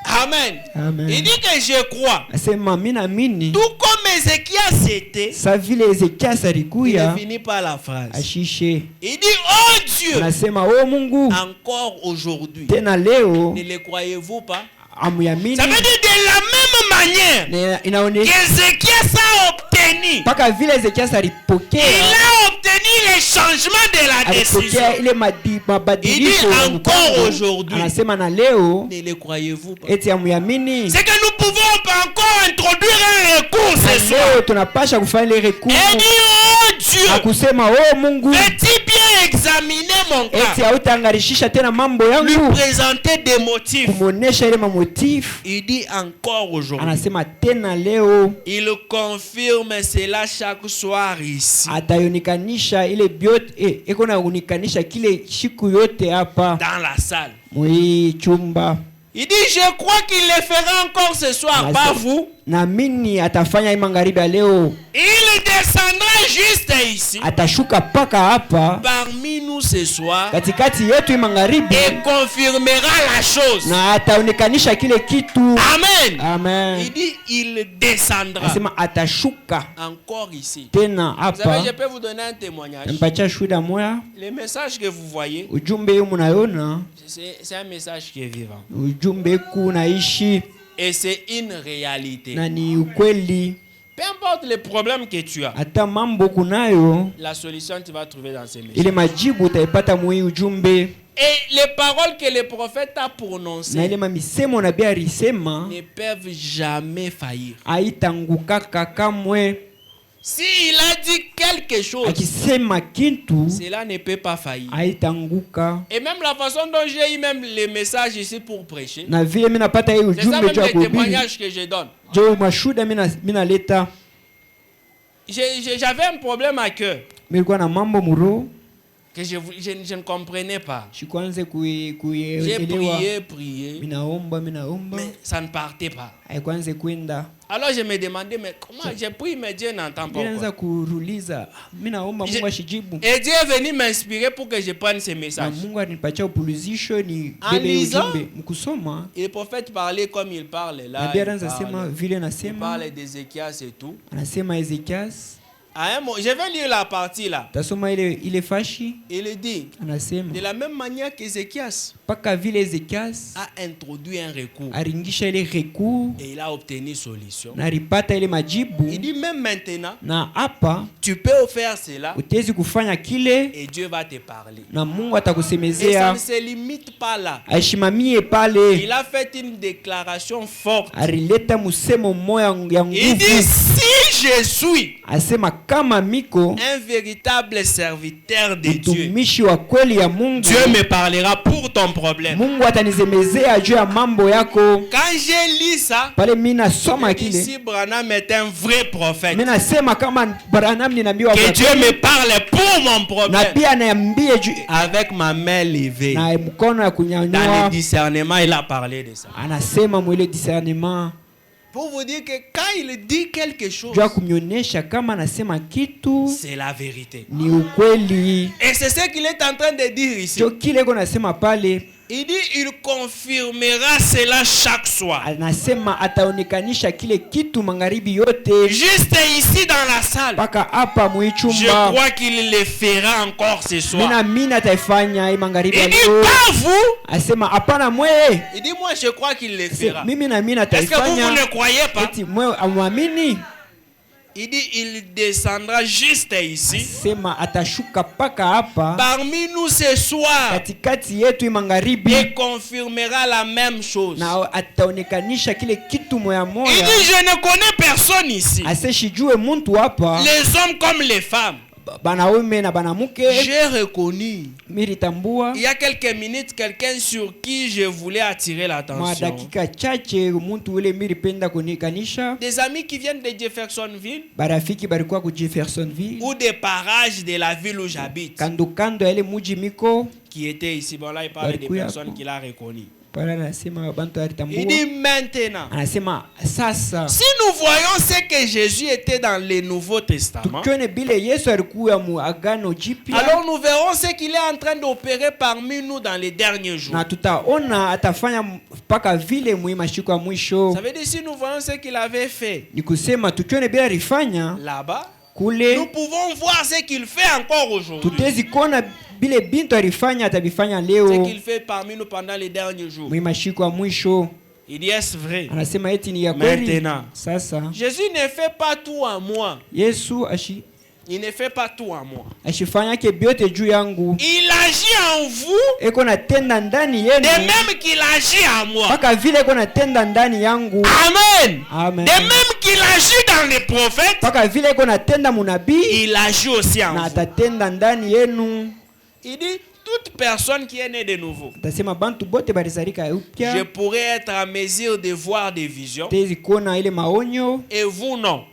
Amen. Amen. Il dit que je crois. Asema mimi naamini Tout comme Ézéchias était, sa vile Ezekias il alikuya finit par la phrase. ashishe. Il dit, oh Dieu, Anasema oh Mungu, encore aujourd'hui, tena leo ne le croyez-vous pas? amuyamini. Ça veut dire de la même manière Inaonyesha qu'Ézéchias a obtenu. mpaka vile Ezekias Il alipokea a obtenu les changements de la décision. alipokea ile mabadiliko Il dit ya encore mpango. aujourd'hui. Anasema na leo Ne le croyez-vous pas? eti amuyamini. C'est que nous pouvons pas encore introduire un recours ce Na soir. leo tunapasha kufanya ile recours Et dit, oh Dieu, na kusema oh Mungu, veux-tu bien examiner mon eti cas, hautangarishisha tena mambo lui yangu, présenter des motifs. kumuonesha ile mamotifu. Il dit encore aujourd'hui. Anasema tena leo Il confirme cela chaque soir ici, atayonikanisha ile biote eko na unikanisha kile siku yote hapa dans la salle. mwi chumba. Il dit, je crois qu'il le fera encore ce soir, pas vous. Naamini atafanya hii magharibi ya leo, Il descendra juste ici, atashuka paka hapa parmi nous ce soir, katikati yetu hii magharibi, et confirmera la chose. na ataonekanisha kile kitu. Amen. Amen. Il dit, il descendra Anasema atashuka encore ici. tena Vous savez, je hapa. peux vous donner un témoignage. Mpacha shuhuda moya, Le message que vous voyez, ujumbe huu mnaiona, c'est un message qui est vivant. ujumbe huu naishi Et c'est une réalité. na ni ukweli. Peu importe les problèmes que tu as, Hata mambo kunayo, la solution tu vas trouver dans ces messages. ile majibu utaipata mwi ujumbe. Et les paroles que le prophète a Na prononcées ile mamisemo nabii alisema ne peuvent jamais faillir. haitangukaka kamwe. S'il a dit quelque chose, Akisema kitu cela ne peut pas faillir. haitanguka. Et même la façon dont j'ai eu même les messages ici pour prêcher, Na vile mimi napata hii c'est ça ujumbe même juu ya les kuhubiri, témoignages que je donne. jo mashuhuda mimi naleta. J'avais un problème à cœur Nilikuwa na mambo muro que je ne comprenais pas. shikwanze J'ai kuielewa. prié, Minaomba mais ça ne partait pas. haikwanze kwenda. Alors je me demandais, mais comment j'ai pris, mais Dieu n'entend pas. Nilianza kuruliza, minaomba Mungu ashijibu. Et Dieu est venu m'inspirer pour que je prenne ces Na messages. Mungu anipatia upulizisho ni En bebe lisant, ujumbe. Mkusoma, Et le prophète parlait comme il parle là. nabii Il anaanza sema vile il nasema, parle d'Ézéchias et tout. anasema Ezekias. À un moment, je vais lire la partie là. Tasoma ile fashi, Il dit, anasema de la même manière qu'Ézéchias paka vile Ezekias a introduit un recours aringisha ile recours et il a obtenu solution. na alipata ile majibu, Il dit, même maintenant, na hapa tu peux faire cela utezi kufanya kile et Dieu va te parler. na Mungu Et ça atakusemezea. ne se limite pas là. Aishimamie pale, Il a fait une déclaration forte. alileta musemo moya ya Il dit, nguvu, si je suis asema kama miko un véritable serviteur de Dieu, mtumishi wa kweli ya Mungu, Dieu me parlera pour ton problème. Mungu atanizemezea juu ya mambo yako. Quand j'ai lu ça, Pale mimi nasoma j'ai dit, kile, si Branham est un vrai prophète, mimi nasema kama Branham ni nabii wa que Dieu kweli, me parle pour mon na problème. pia aniambie juu Avec ma main levée, na mkono ya dans kunyanyua, le discernement, il a parlé de ça. anasema mwile discernement Pour vous dire que quand il dit quelque chose, juu ya kumnyonyesha kama anasema kitu c'est la vérité. ni ukweli. Et c'est ce qu'il est en train de dire ici. Jo kile iko nasema pale, Il dit, il confirmera cela chaque soir. anasema ataonekanisha kile kitu magharibi yote Juste ici dans la salle. mpaka hapa Je mwichumba. crois qu'il le fera encore ce soir. Mina mina ataifanya hii magharibi ya Il dit, leo. pas vous. Asema hapana mwe. Il dit, moi je crois qu'il le fera. Mimi na mina Est-ce que vous ataifanya. ne croyez pas? Eti mwe amwamini. Il dit, il descendra juste ici. Asema atashuka paka hapa Parmi nous ce soir. katikati yetu hii magharibi, Et confirmera la même chose. na ataonekanisha kile kitu moya Il moya. dit, je ne connais personne ici. Aseshijue muntu hapa, Les hommes comme les femmes. banaume na banamuke. J'ai reconnu. Militambua Il y a quelques minutes, quelqu'un sur qui je voulais attirer l'attention. madakika chache muntu ule milipenda kunikanisha. Des amis qui viennent de Jeffersonville Barafiki barikuwa ku Jeffersonville, ou des parages de la ville où j'habite, kando kando ya ile muji miko qui étaient ici. Bon, là, il parle des Barikuya personnes hapo. qu'il a reconnues. pale, anasema bantu alitambua. Il dit maintenant, Anasema sasa si nous voyons ce que Jésus était dans le Nouveau Testament, tukione bile Yesu alikuwa mu agano jipya, alors nous verrons ce qu'il est en train d'opérer parmi nous dans les derniers jours. na tutaona atafanya mpaka vile mashiko ya mwisho. Ça veut dire si nous voyons ce qu'il avait fait Ni kusema tukione bile alifanya là-bas, kule, nous pouvons voir ce qu'il fait encore aujourd'hui. tutezi kuona bile bintu alifanya atabifanya Ce leo qu'il fait parmi nous pendant les derniers jours. mashiko ya mwisho. Il dit, est-ce vrai? Anasema eti ni ya kweli. Maintenant. Sasa Jésus ne fait pas tout en moi. Yesu Il ne fait pas tout en moi. ashifanya ke biote juu yangu, Il agit en vous eko natenda ndani de yenu même qu'il agit en moi. mpaka vile eko natenda ndani yangu. Amen. Amen. De même qu'il agit dans les prophètes, Mpaka vile eko natenda munabii il agit aussi en na vous. atatenda ndani yenu. Il dit, toute personne qui est née de nouveau, Atasema bantu bote balizalika je upya. pourrais être en mesure de voir des visions Tezi kuona ile maonyo et vous non.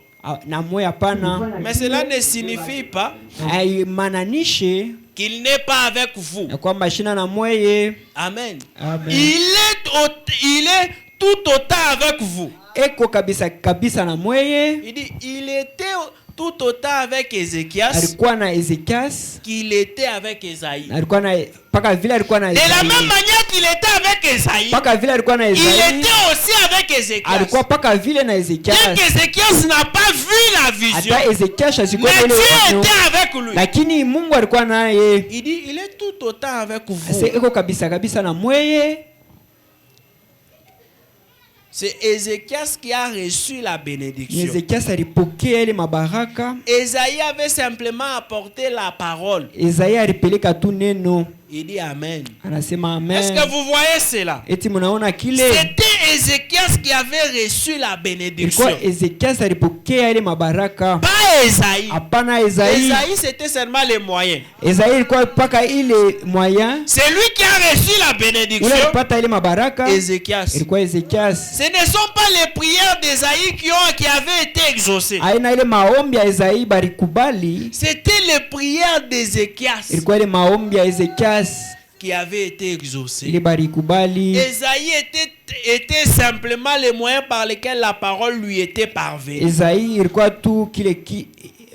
na moyo hapana. Mais cela ne signifie pas Haimaanishe qu'il n'est pas avec vous. ya kwamba shina na mweye. Amen. Amen. Il est tout autant avec vous. Eko kabisa kabisa na mweye. Il dit, il était tout autant avec Ézéchias Alikuwa na Ezekias. qu'il était avec Esaïe. Alikuwa na paka vile alikuwa na De la Esaïe. même manière qu'il était avec Esaïe, Paka vile alikuwa na il Esaïe. était aussi avec Ézéchias. Alikuwa paka vile na Ezekias. Bien qu'Ézéchias n'a pas vu la vision, Hata Ezekias asikuwa mais ile Dieu onyo. était avec lui. Lakini Mungu alikuwa naye. Il dit, il est tout autant avec vous. Eko kabisa kabisa na mweye. C'est Ézéchias qui a reçu la Ni bénédiction. Ezekias alipokea ile mabaraka. Esaïe avait simplement apporté la parole. Esaia alipeleka tu neno. Il dit Amen. Anasema amen. Est-ce que vous voyez cela? Eti munaona kile. C'était Ézéchias qui avait reçu la bénédiction. Ilikuwa Ezekias alipokea ile mabaraka. Pas Esaïe. Hapana Esaïe. Esaïe, c'était seulement les moyens. Esaïe ilikuwa paka ile moyen. C'est lui qui a reçu la Ule bénédiction. alipata ile mabaraka. Ézéchias. Ilikuwa Ezekias. Ce ne sont pas les prières d'Esaïe qui avaient été exaucées. Aina ile maombi ya Esaïe barikubali. C'était les prières d'Ézéchias Ilikuwa ile maombi ya Ezekias qui avaient été exaucées. ile barikubali. Esaïe était simplement les moyens par lesquels la parole lui était parvenue. Esaïe ilikuwa tu kile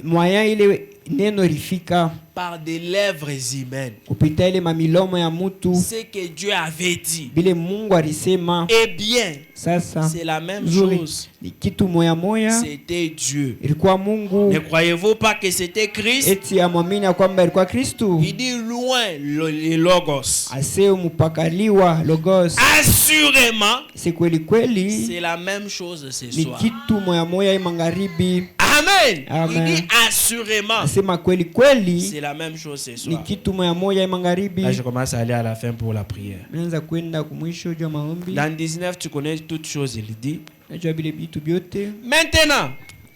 moyen ile neno rifika Par des lèvres humaines. kupita ile mamilomo ya mutu. Ce que Dieu avait dit. Bile Mungu alisema. Eh bien, Sasa c'est la même nzuri, chose. ni kitu moya moya. C'était Dieu. Ilikuwa Mungu. Ne croyez-vous pas que c'était Christ? Eti amwamini ya kwamba ilikuwa Kristu. Il dit loin le logos. Aseo mupakaliwa logos. Assurément, Si kweli kweli c'est la même chose ce ni soir. kitu moya moya ya magharibi. Amen. Amen. Il dit assurément, Asema kweli kweli c'est la même chose ce ni soir. kitu moya moya ya magharibi. Là, je commence à aller à la fin pour la prière. Naanza kwenda kumwisho jwa maombi. Dans 19, tu connais toutes choses, il dit. Najua bile bitu byote. Maintenant,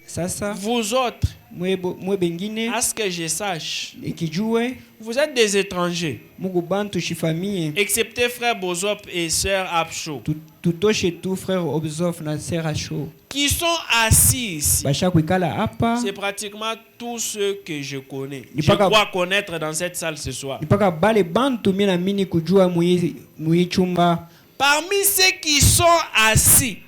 Sasa vous autres, mwe bengine à ce que je sache, ikijue vous êtes des étrangers, Mungu bantu shifamie. excepté frère Bozop et sœur Abcho, Tutoshe tu frère Obzof na sœur Acho. qui sont assis ici. Basha kuikala hapa. C'est pratiquement tous ceux que je connais. Ni Je paka- crois connaître dans cette salle ce soir. Mpaka bale bantu mina mini kujua muyi chumba. Parmi ceux qui sont assis,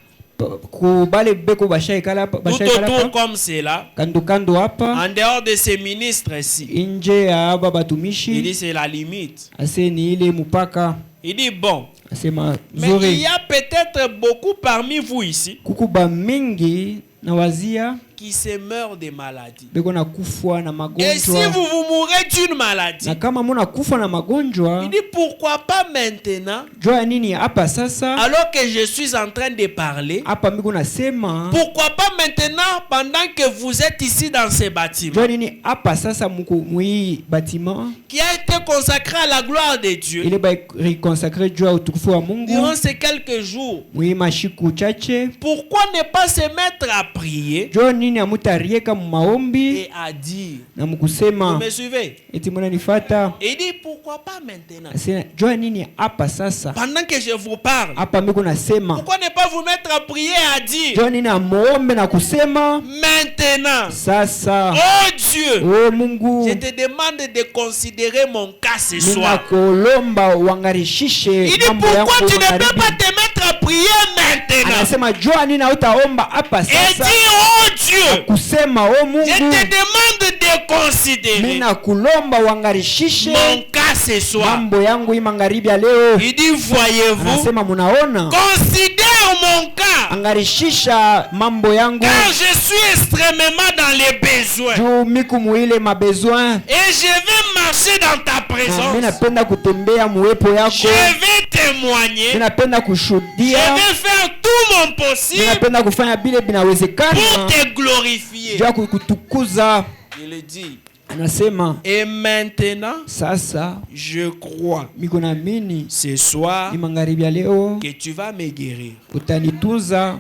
Ku bale beko basha ikala hapa. tout Basha ikala autour hapa. comme cela, Kando kando hapa. en dehors de ces ministres ici, Inje ya aba il batumishi. dit c'est la limite. Ase ni ile mupaka. Il dit bon, Asema mais il zuri. y a peut-être beaucoup parmi vous ici Kuku ba mingi na wazia. qui se meurent de maladies. Beko na kufwa na Et si magonjwa. vous mourrez d'une maladie, Na kama muna kufa na magonjwa. il dit pourquoi pas maintenant, Jua nini hapa sasa? alors que je suis en train de parler, Hapa miko nasema. pourquoi pas maintenant pendant que vous êtes ici dans ce bâtiment Jua nini hapa sasa mui bâtiment. qui a été consacré à la gloire de Dieu Ile ba reconsacrer jua utukufu wa Mungu. durant ces quelques jours. Mui mashiku chache. Pourquoi ne pas se mettre à prier Jua nini amutarieka mu maombi et à dire, na vous mukusema me suivez? eti mwana nifata. Et il dit pourquoi pas maintenant Asema jua nini hapa sasa? pendant que je vous parle. Hapa miko nasema. Pourquoi ne pas vous mettre à prier et à dire Jua nini amuombe na kusema maintenant, sasa. oh Dieu, Oh Mungu. je te demande de considérer mon cas ce Nina soir. kolomba uangarishishe Il dit mambo yangu pourquoi tu ne peux magharibi. pas te mettre à prier maintenant Anasema jua nini hautaomba hapa et sasa. dire oh Dieu, Kusema oh je Mungu. te demande de considérer Mina kulomba uangarishishe mon cas ce soir. mambo yangu hii magharibi ya leo. Il dit voyez-vous, Anasema munaona, considère mon cas angarishisha mambo yangu car je suis extrêmement dans les besoins juu miku muile mabesoin. et je vais marcher dans ta Na mimi présence. napenda kutembea muwepo Je yako. vais témoigner. Mimi napenda Je kushuhudia. vais faire tout mon Mimi possible napenda kufanya bile pour binawezekana te glorifier. juu ya kukutukuza. Il dit, Anasema et maintenant, sasa je crois miko naamini ce soir ni magharibi ya leo que tu vas me guérir. utanitunza.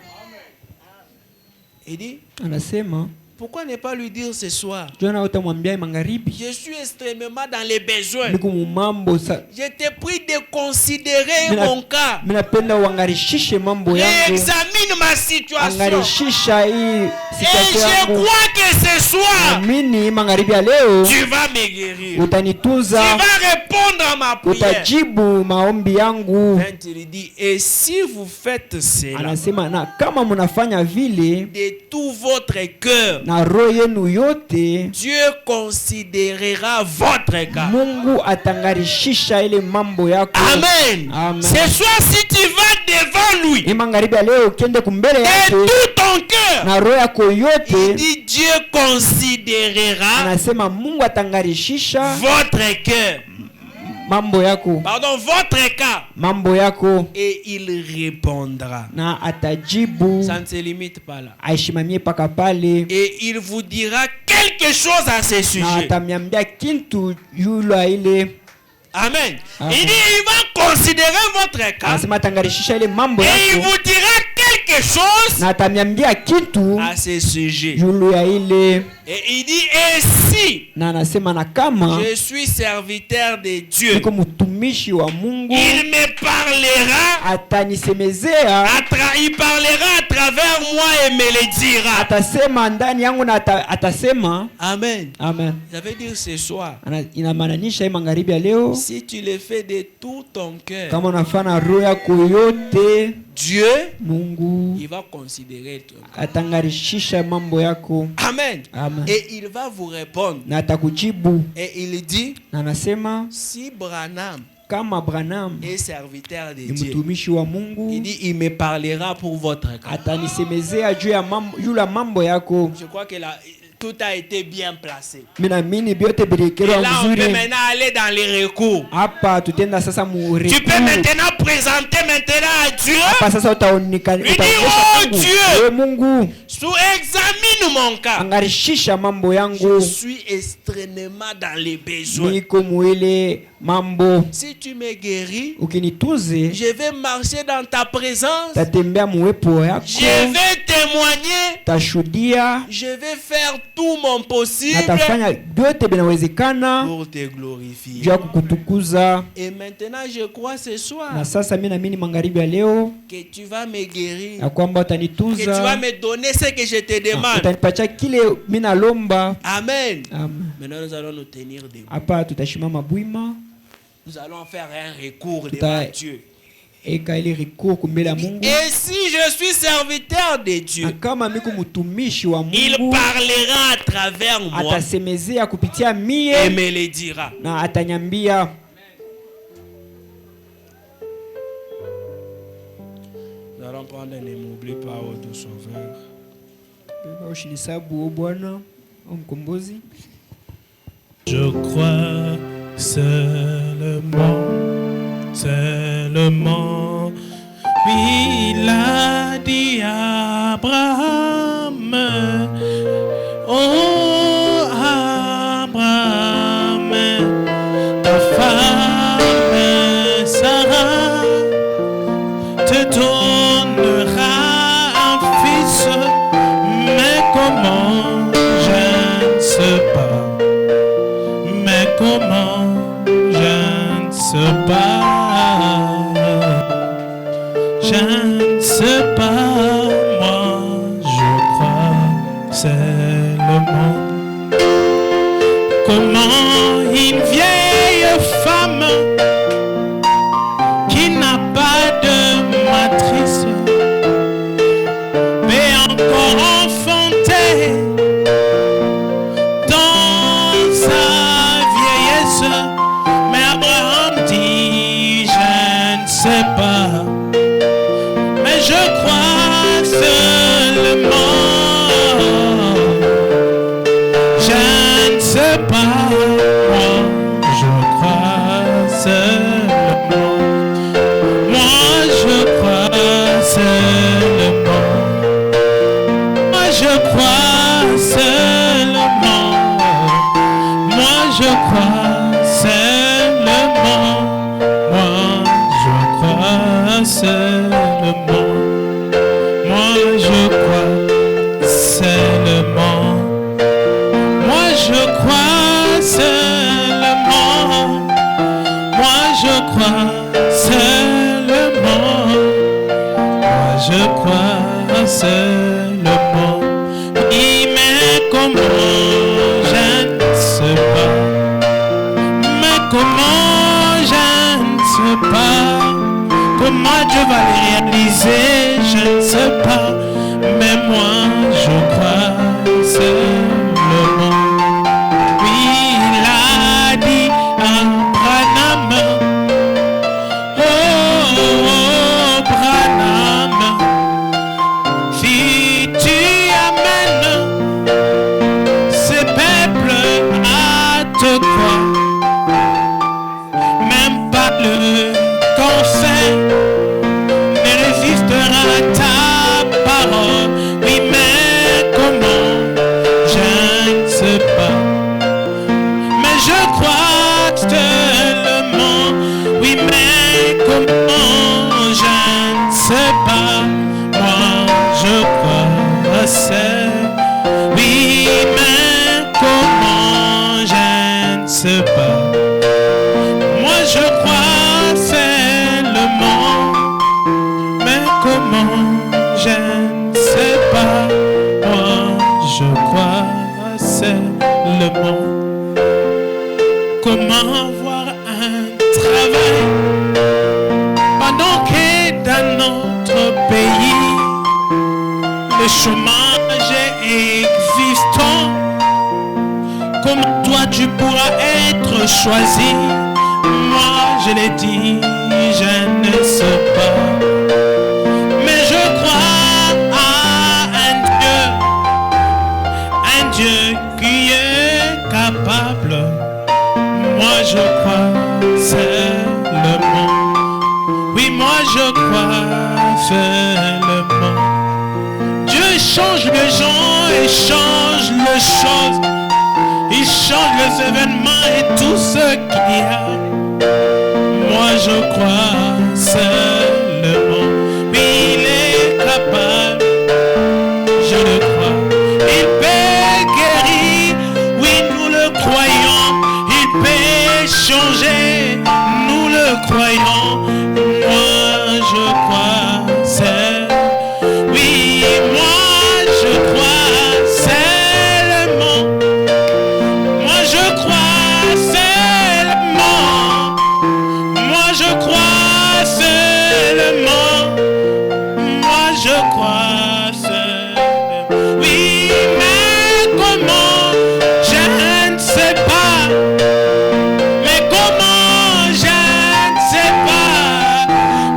Il dit, Anasema pourquoi ne pas lui dire ce soir? Jana utamwambia magharibi. Je suis extrêmement dans les besoins. Niko mambo sa. Je te prie de considérer mon cas. Minapenda uangarishishe mambo yangu. Examine ma situation. Angarishisha hii situation yangu. Et je crois que ce soir, amini magharibi ya leo, tu vas me guérir. Utanitunza. Tu vas répondre à ma prière. Utajibu maombi yangu. Il dit, et si vous faites cela, anasema na kama mnafanya vile de tout votre cœur, na roho yenu yote, Dieu considérera votre cas. Mungu atangarishisha ile mambo yako. Amen. Amen. Ce soir, si tu vas devant lui, magharibi leo ukiende kumbele yake, de tout ton cœur, na roho yako yote, il dit Dieu considérera, anasema Mungu atangarishisha votre cœur. Mambo yako. Pardon, votre cas. Mambo yako. Et il répondra. Na atajibu. Ça ne se limite pas là. Aishimamie paka pale. Et il vous dira quelque chose à ce sujet. Na atamiambia kintu yula ile. Amen. Il dit, il va considérer votre cas. Anasema atangarishisha ile mambo yako. Et il vous dira quelque chose na atamiambia kitu à ce sujet. Yulu ya ile. Et il dit, et si na anasema na kama je suis serviteur de Dieu, niko mtumishi wa Mungu, il me parlera, atanisemezea, il parlera à travers moi et me le dira. Atasema ndani yangu na atasema. Amen. Amen. Ça veut dire ce soir, inamaanisha magharibi ya leo, si tu le fais de tout ton cœur, kama unafanya roho yako yote, Dieu, Mungu, il va considérer ton cas. Atangarishisha mambo yako. Amen. Amen. Et il va vous répondre. Na atakujibu. Et il dit, na anasema, si Branham, kama Branham est serviteur de Dieu, mtumishi wa Mungu, il dit, il me parlera pour votre cas. Atanisemezea juu ya mambo, yula mambo yako. Je crois que tout a été bien placé. Et là, on peut maintenant aller dans les recours. Tu peux maintenant présenter à Dieu. Lui dire, oh Dieu, examine mon cas. Je suis extrêmement dans les besoins. Si tu me guéris, je vais marcher dans ta présence. Je vais témoigner. Je vais faire tout mon possible pour te glorifier. Et maintenant je crois ce soir que tu vas me guérir, que tu vas me donner ce que je te demande. Amen. Maintenant nous allons nous tenir debout. Nous allons faire un recours devant Dieu. Et si je suis serviteur de Dieu, il parlera à travers moi et me le dira. Nous allons prendre un n'oublie pas au doux sauveur. Je crois seulement, il a dit à Abraham, oh Abraham, ta femme Sarah te donnera un fils, mais comment, je ne sais pas, mais comment, je ne sais pas. Je ne sais pas, moi je crois seulement. Comment une vieille femme qui n'a pas de matrice mais encore enfantée dans sa vieillesse, mais Abraham dit je ne sais pas. Je crois seulement, je ne sais pas, moi seulement. Moi je crois seulement. Oui, mais comment je ne sais pas. Mais comment je ne sais pas. Comment Dieu va les réaliser, je ne sais pas. Mais moi je crois seulement. Oui, il a dit à Branham, oh Branham, si tu amènes ces peuples à te croire, même pas le conseil ne résistera à ta parole. Oui, mais comment je ne sais pas. Mais je crois seulement. Oui, mais comment je ne sais pas. Moi je crois seul. Oui, mais comment je ne sais pas. Moi je crois seulement. Mais comment je ne sais pas. Moi je crois seulement. Comment avoir un travail pendant que dans notre pays le chômage est existant? Comment toi tu pourras être choisi? Moi je l'ai dit, je ne sais pas. Mais je crois à un Dieu qui est capable. Moi je crois seulement. Oui, moi je crois seulement. Dieu change les gens et change les choses. Il change les événements et tout ce qu'il y a. Moi je crois seulement. Oui, il est capable. Je le crois. Il peut guérir. Oui, nous le croyons. Il peut changer. Nous le croyons. Moi je crois seulement. Oui, moi je crois seulement. Moi je crois seulement. Moi je crois seulement. Moi je crois seulement. Oui, mais comment je ne sais pas. Mais comment je ne sais pas.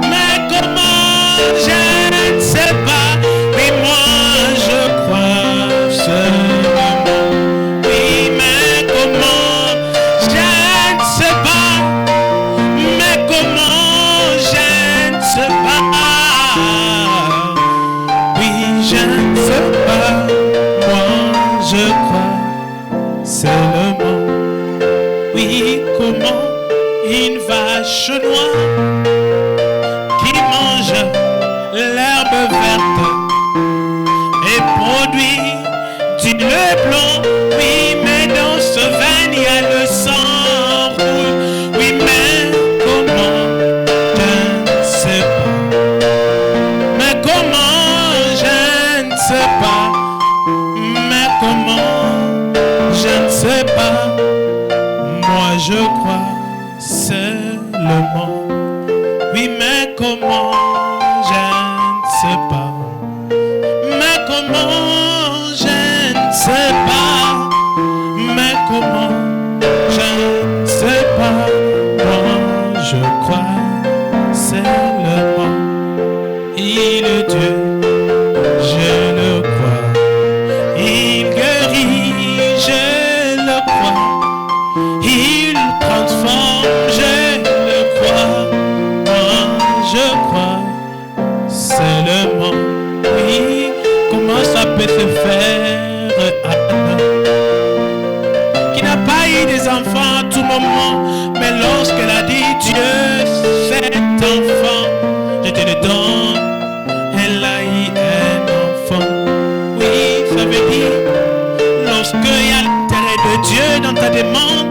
Mais comment je ne sais pas. Oui, moi je crois seulement. Oui, mais comment je ne sais pas. Mais comment je ne sais pas. Oui, je ne sais pas. Moi je crois seulement. Oui, comment une vache noire qui mange l'herbe verte et produit du lait blanc. Oui, mais dans ce vin il y a le sang rouge. Oui, mais comment je ne sais pas. Mais comment je ne sais pas. Mais comment je ne sais pas. Moi je crois seulement. Oui, mais comment je ne sais pas. Mais comment je ne sais pas. Mais comment je ne sais pas. Moi je crois seulement. Il est Dieu, je le crois. Il guérit, je le crois. Il transforme, je le crois. Moi je crois seulement. Oui, comment ça peut se faire, Anne, qui n'a pas eu des enfants à tout moment, mais lorsqu'elle a dit Dieu, cet enfant, je te le donne, elle a eu un enfant. Oui, ça veut dire, lorsqu'il y a l'intérêt de Dieu dans ta demande,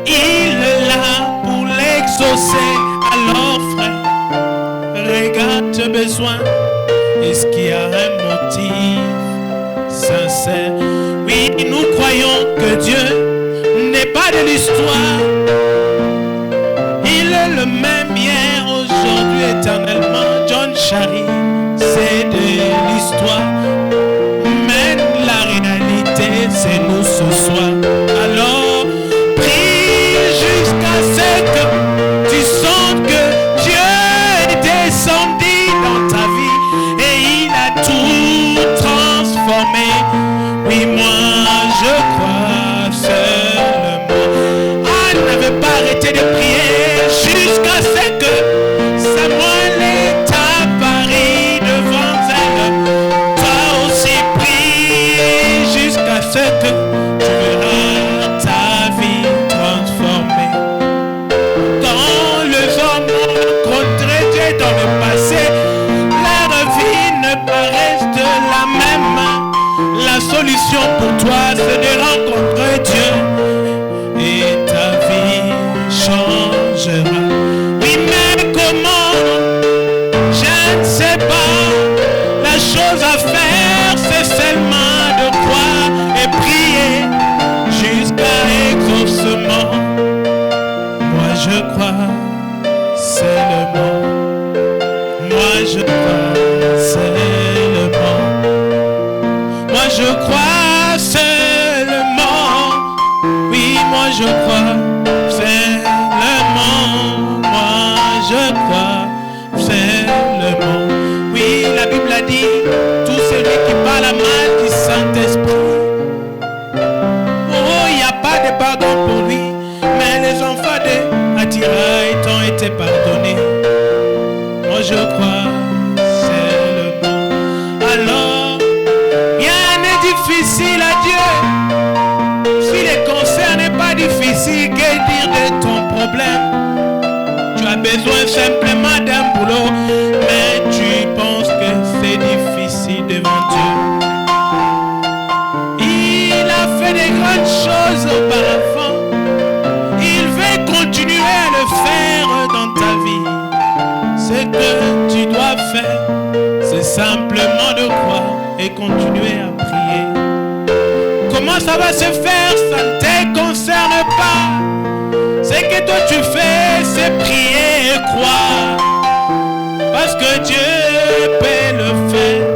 il est là pour l'exaucer. Alors j'ai besoin? Est-ce qu'il y a un motif sincère? Oui, nous croyons que Dieu n'est pas de l'histoire. Il est le même hier, aujourd'hui, éternellement. John Chari, c'est de l'histoire. Mais la réalité, c'est nous ce soir. Alors, prie jusqu'à ce que tu sentes que Dieu est descendu dans ta vie et il a tout transformé. Oui, moi je crois seulement. Anne n'avait pas arrêté de prier jusqu'à ce que Samuel est apparu devant elle. Toi aussi prie jusqu'à ce que tu verras ta vie transformée. Quand les hommes ont rencontré Dieu dans le passé, leur vie ne paraît de la même. La solution pour toi, c'est de rencontrer Dieu et ta vie changera. Oui, mais comment? Je ne sais pas. La chose à faire, c'est seulement de croire et prier jusqu'à exaucement. Moi je crois seulement. Moi je crois seulement. Moi je crois seulement. Oui, moi je crois seulement. Moi je crois seulement. Oui, la Bible a dit, tout celui qui parle mal du Saint-Esprit, oh, il n'y a pas de pardon pour lui. Mais les enfants de Attiraï ont été pardonnés. Moi je crois seulement. Alors, rien n'est difficile à Dieu. Si le cancer n'est pas difficile, que dire de ton problème? Tu as besoin simplement d'un boulot, mais tu penses que c'est difficile devant Dieu. Il a fait des grandes choses auparavant. Il veut continuer à le faire dans ta vie. Ce que tu dois faire, c'est simplement de croire et continuer à prier. Comment ça va se faire? Ça ne te concerne pas. Ce que toi tu fais, c'est prier et croire. Parce que Dieu peut le faire.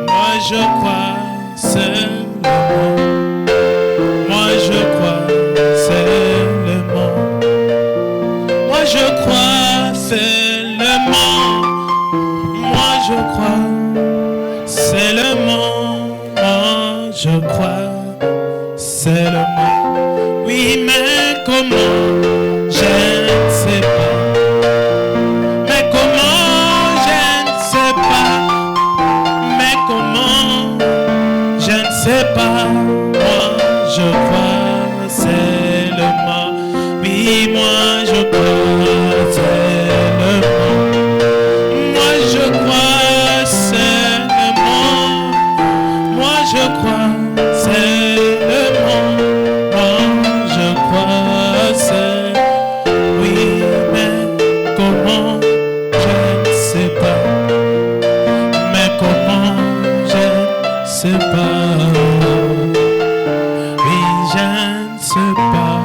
Moi je crois seulement. Moi je crois seulement. Moi je crois seulement. Moi je crois seulement. Moi je crois seulement. Oui, mais comment? Je ne sais pas. Mais comment? Je ne sais pas. Mais comment? Je ne sais pas. Moi je crois seulement. Oui, moi je crois seulement. Moi je crois seulement. Moi je crois seulement. Moi je crois seulement. Oui, mais comment? Je ne sais pas. Mais comment? Je ne sais pas. Oui, je ne sais pas.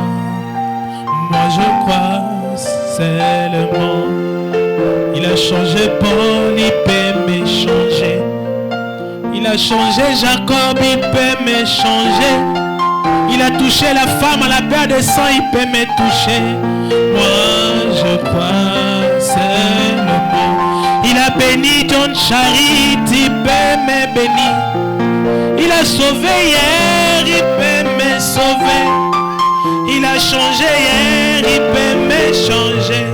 Moi je crois seulement. Il a changé Paul, il peut me changer. Il a changé Jacob, il peut me changer. Il a touché la femme à la paire de sang, il peut me toucher. Moi je crois seulement. Il a béni John Charit, il peut me bénir. Il a sauvé hier, il peut me sauver. Il a changé hier, il peut me changer.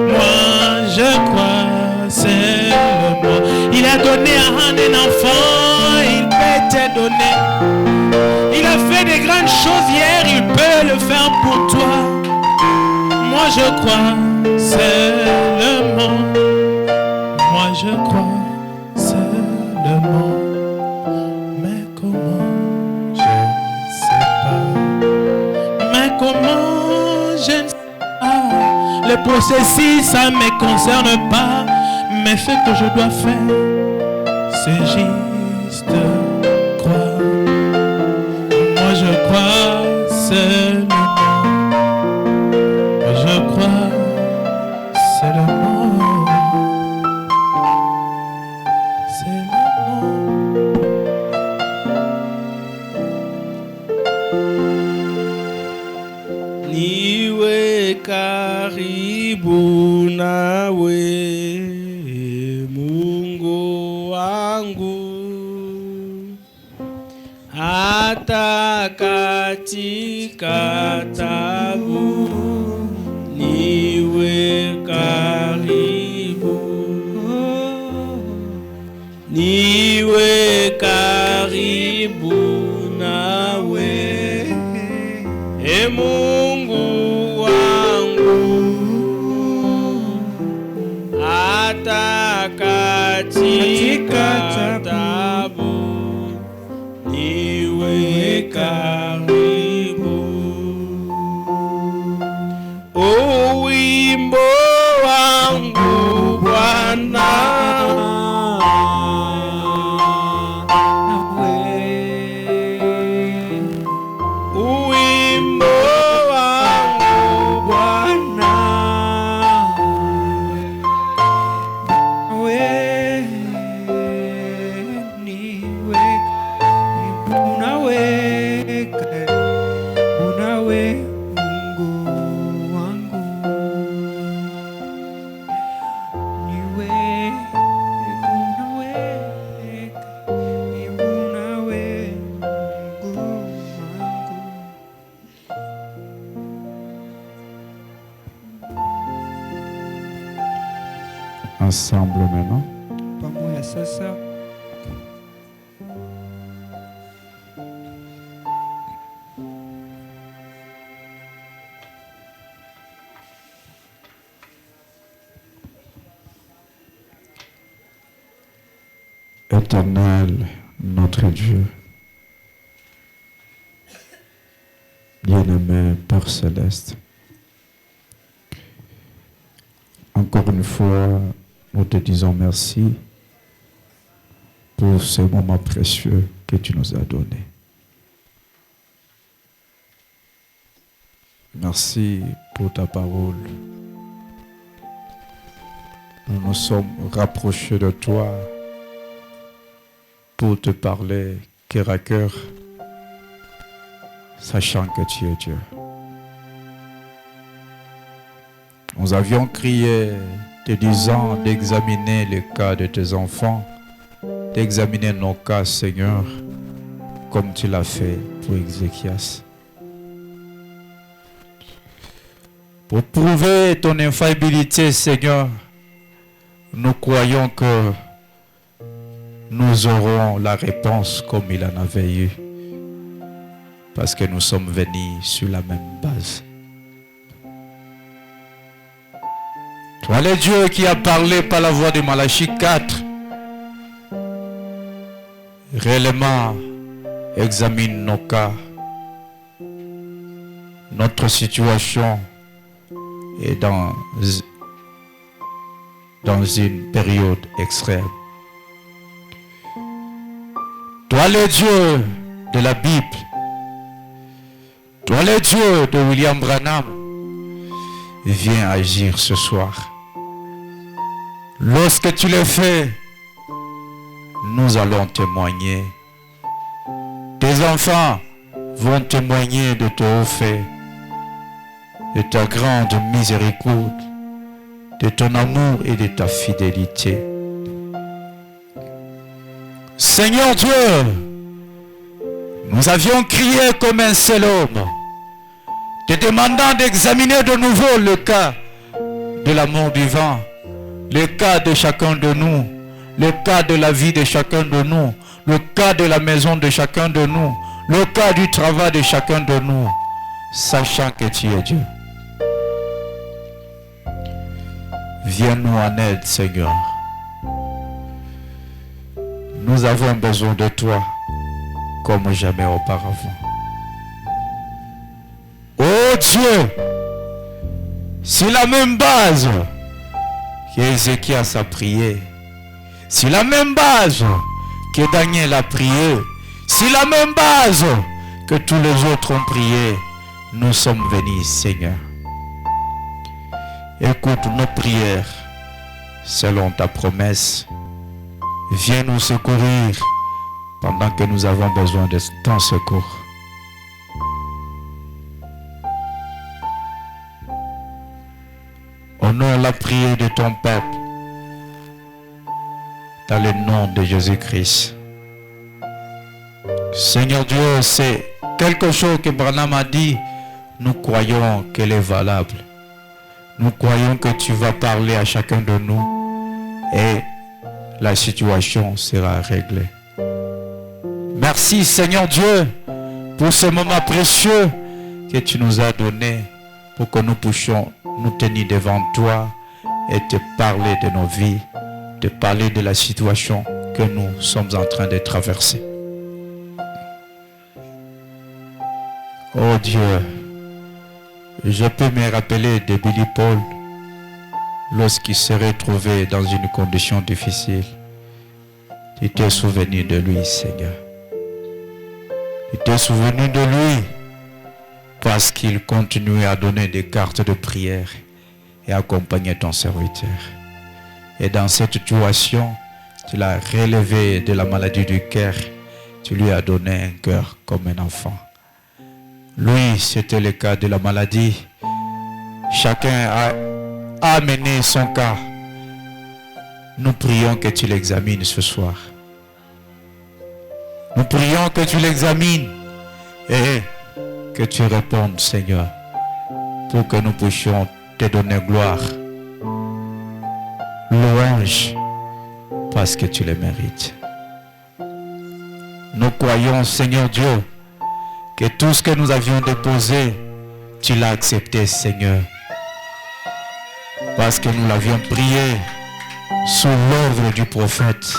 Moi je crois seulement. Il a donné à un enfant, il peut te donner. Il a fait des grandes choses hier, il peut le faire pour toi. Moi je crois seulement. Moi je crois seulement. Mais comment? Je ne sais pas. Mais comment? Je ne sais pas. Le processus ça ne me concerne pas. mais ce que je dois faire, c'est juste croire. Moi je crois seulement. Moi je crois seulement. Niwe karibu nawe Mungu wangu, hata katika tabu niwe karibu, niwe karibu nawe Mungu wangu, hata katika tabu niwe karibu. O wimbo wangu Bwana, ensemble maintenant. Pamoja sasa. Éternel, notre Dieu, bien-aimé Père Céleste, encore une fois, nous te disons merci pour ce moment précieux que tu nous as donné. Merci pour ta parole. Nous nous sommes rapprochés de toi pour te parler cœur à cœur, sachant que tu es Dieu. Nous avions crié te disant d'examiner les cas de tes enfants, d'examiner nos cas, Seigneur, comme tu l'as fait pour Ézéchias. Pour prouver ton infaillibilité, Seigneur, nous croyons que nous aurons la réponse comme il en avait eu, parce que nous sommes venus sur la même base. Toi, le Dieu qui a parlé par la voix de Malachie 4, réellement examine nos cas, notre situation est dans une période extrême. Toi, le Dieu de la Bible, toi, le Dieu de William Branham, viens agir ce soir. Lorsque tu le fais, nous allons témoigner. Tes enfants vont témoigner de ton fait, de ta grande miséricorde, de ton amour et de ta fidélité. Seigneur Dieu, nous avions crié comme un seul homme, te demandant d'examiner de nouveau le cas de l'amour vivant, le cas de chacun de nous, le cas de la vie de chacun de nous, le cas de la maison de chacun de nous, le cas du travail de chacun de nous, sachant que tu es Dieu. Viens-nous en aide, Seigneur. Nous avons besoin de toi comme jamais auparavant. Oh Dieu, c'est la même base qu'Ézéchias a prié, si la même base que Daniel a prié, si la même base que tous les autres ont prié, nous sommes venus, Seigneur. Écoute nos prières selon ta promesse. Viens nous secourir pendant que nous avons besoin de ton secours. Honore la prière de ton peuple dans le nom de Jésus-Christ. Seigneur Dieu, c'est quelque chose que Branham a dit. Nous croyons qu'elle est valable. Nous croyons que tu vas parler à chacun de nous et la situation sera réglée. Merci Seigneur Dieu pour ce moment précieux que tu nous as donné pour que nous puissions nous tenir devant toi et te parler de nos vies, te parler de la situation que nous sommes en train de traverser. Oh Dieu, je peux me rappeler de Billy Paul lorsqu'il s'est retrouvé dans une condition difficile. Tu t'es souvenu de lui, Seigneur. Tu t'es souvenu de lui parce qu'il continuait à donner des cartes de prière et accompagner ton serviteur. Et dans cette situation, tu l'as relevé de la maladie du cœur. Tu lui as donné un cœur comme un enfant. Lui, c'était le cas de la maladie. Chacun a amené son cas. Nous prions que tu l'examines ce soir. Nous prions que tu l'examines et que tu répondes, Seigneur, pour que nous puissions te donner gloire, louange, parce que tu le mérites. Nous croyons, Seigneur Dieu, que tout ce que nous avions déposé, tu l'as accepté, Seigneur. Parce que nous l'avions prié sous l'ordre du prophète.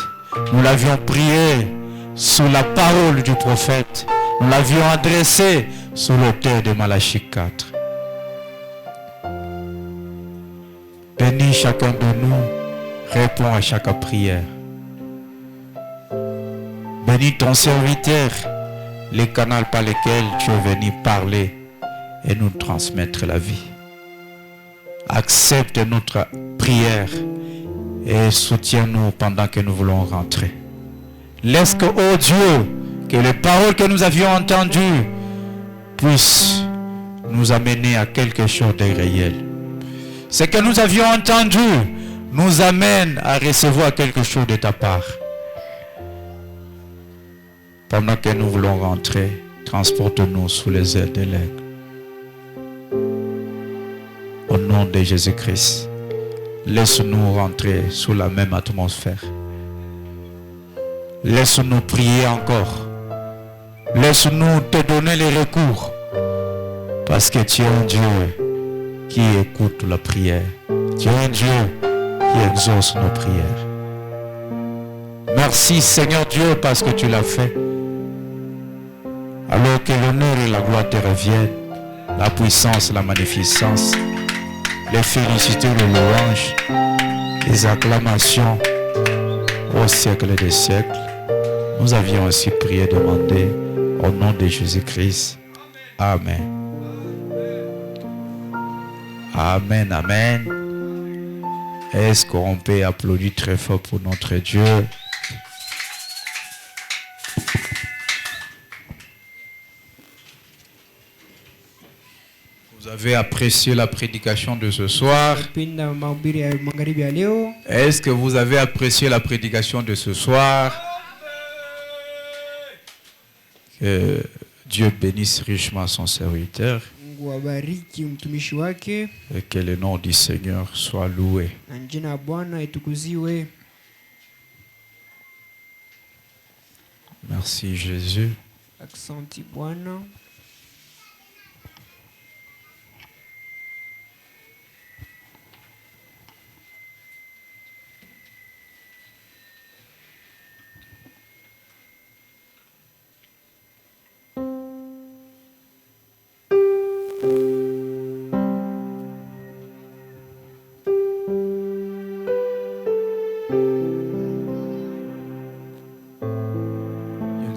Nous l'avions prié sous la parole du prophète. Nous l'avions adressé sous l'auteur de Malachie 4. Bénis chacun de nous, réponds à chaque prière. Bénis ton serviteur, les canaux par lesquels tu es venu parler et nous transmettre la vie. Accepte notre prière et soutiens-nous pendant que nous voulons rentrer. Laisse que, oh Dieu, que les paroles que nous avions entendues puissent nous amener à quelque chose de réel. Ce que nous avions entendu nous amène à recevoir quelque chose de ta part. Pendant que nous voulons rentrer, transporte-nous sous les ailes de l'aigle. Au nom de Jésus-Christ, laisse-nous rentrer sous la même atmosphère. Laisse-nous prier encore. Laisse-nous te donner les recours. Parce que tu es un Dieu qui écoute la prière. Tu es un Dieu qui exauce nos prières. Merci Seigneur Dieu parce que tu l'as fait. Alors que l'honneur et la gloire te reviennent, la puissance, la magnificence, les félicités, les louanges, les acclamations au siècle des siècles. Nous avions aussi prié, demandé au nom de Jésus-Christ. Amen. Amen, amen. Est-ce qu'on peut applaudir très fort pour notre Dieu? Vous avez apprécié la prédication de ce soir? Est-ce que vous avez apprécié la prédication de ce soir? Que Dieu bénisse richement son serviteur. Et que le nom du Seigneur soit loué. Merci Jésus.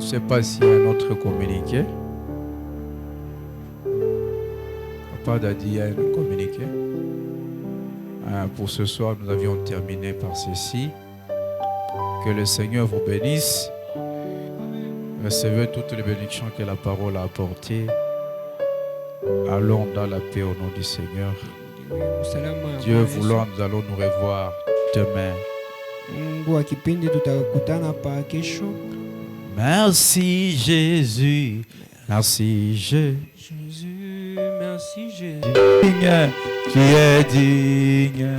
Je ne sais pas s'il y a un autre communiqué. Papa Dadi, il y a un communiqué. Pour ce soir, nous avions terminé par ceci. Que le Seigneur vous bénisse. Recevez toutes les bénédictions que la parole a apportées. Allons dans la paix au nom du Seigneur. Dieu voulant, nous allons nous revoir demain. Merci Jésus. Merci Jésus. Jésus, merci Jésus. Tu es digne.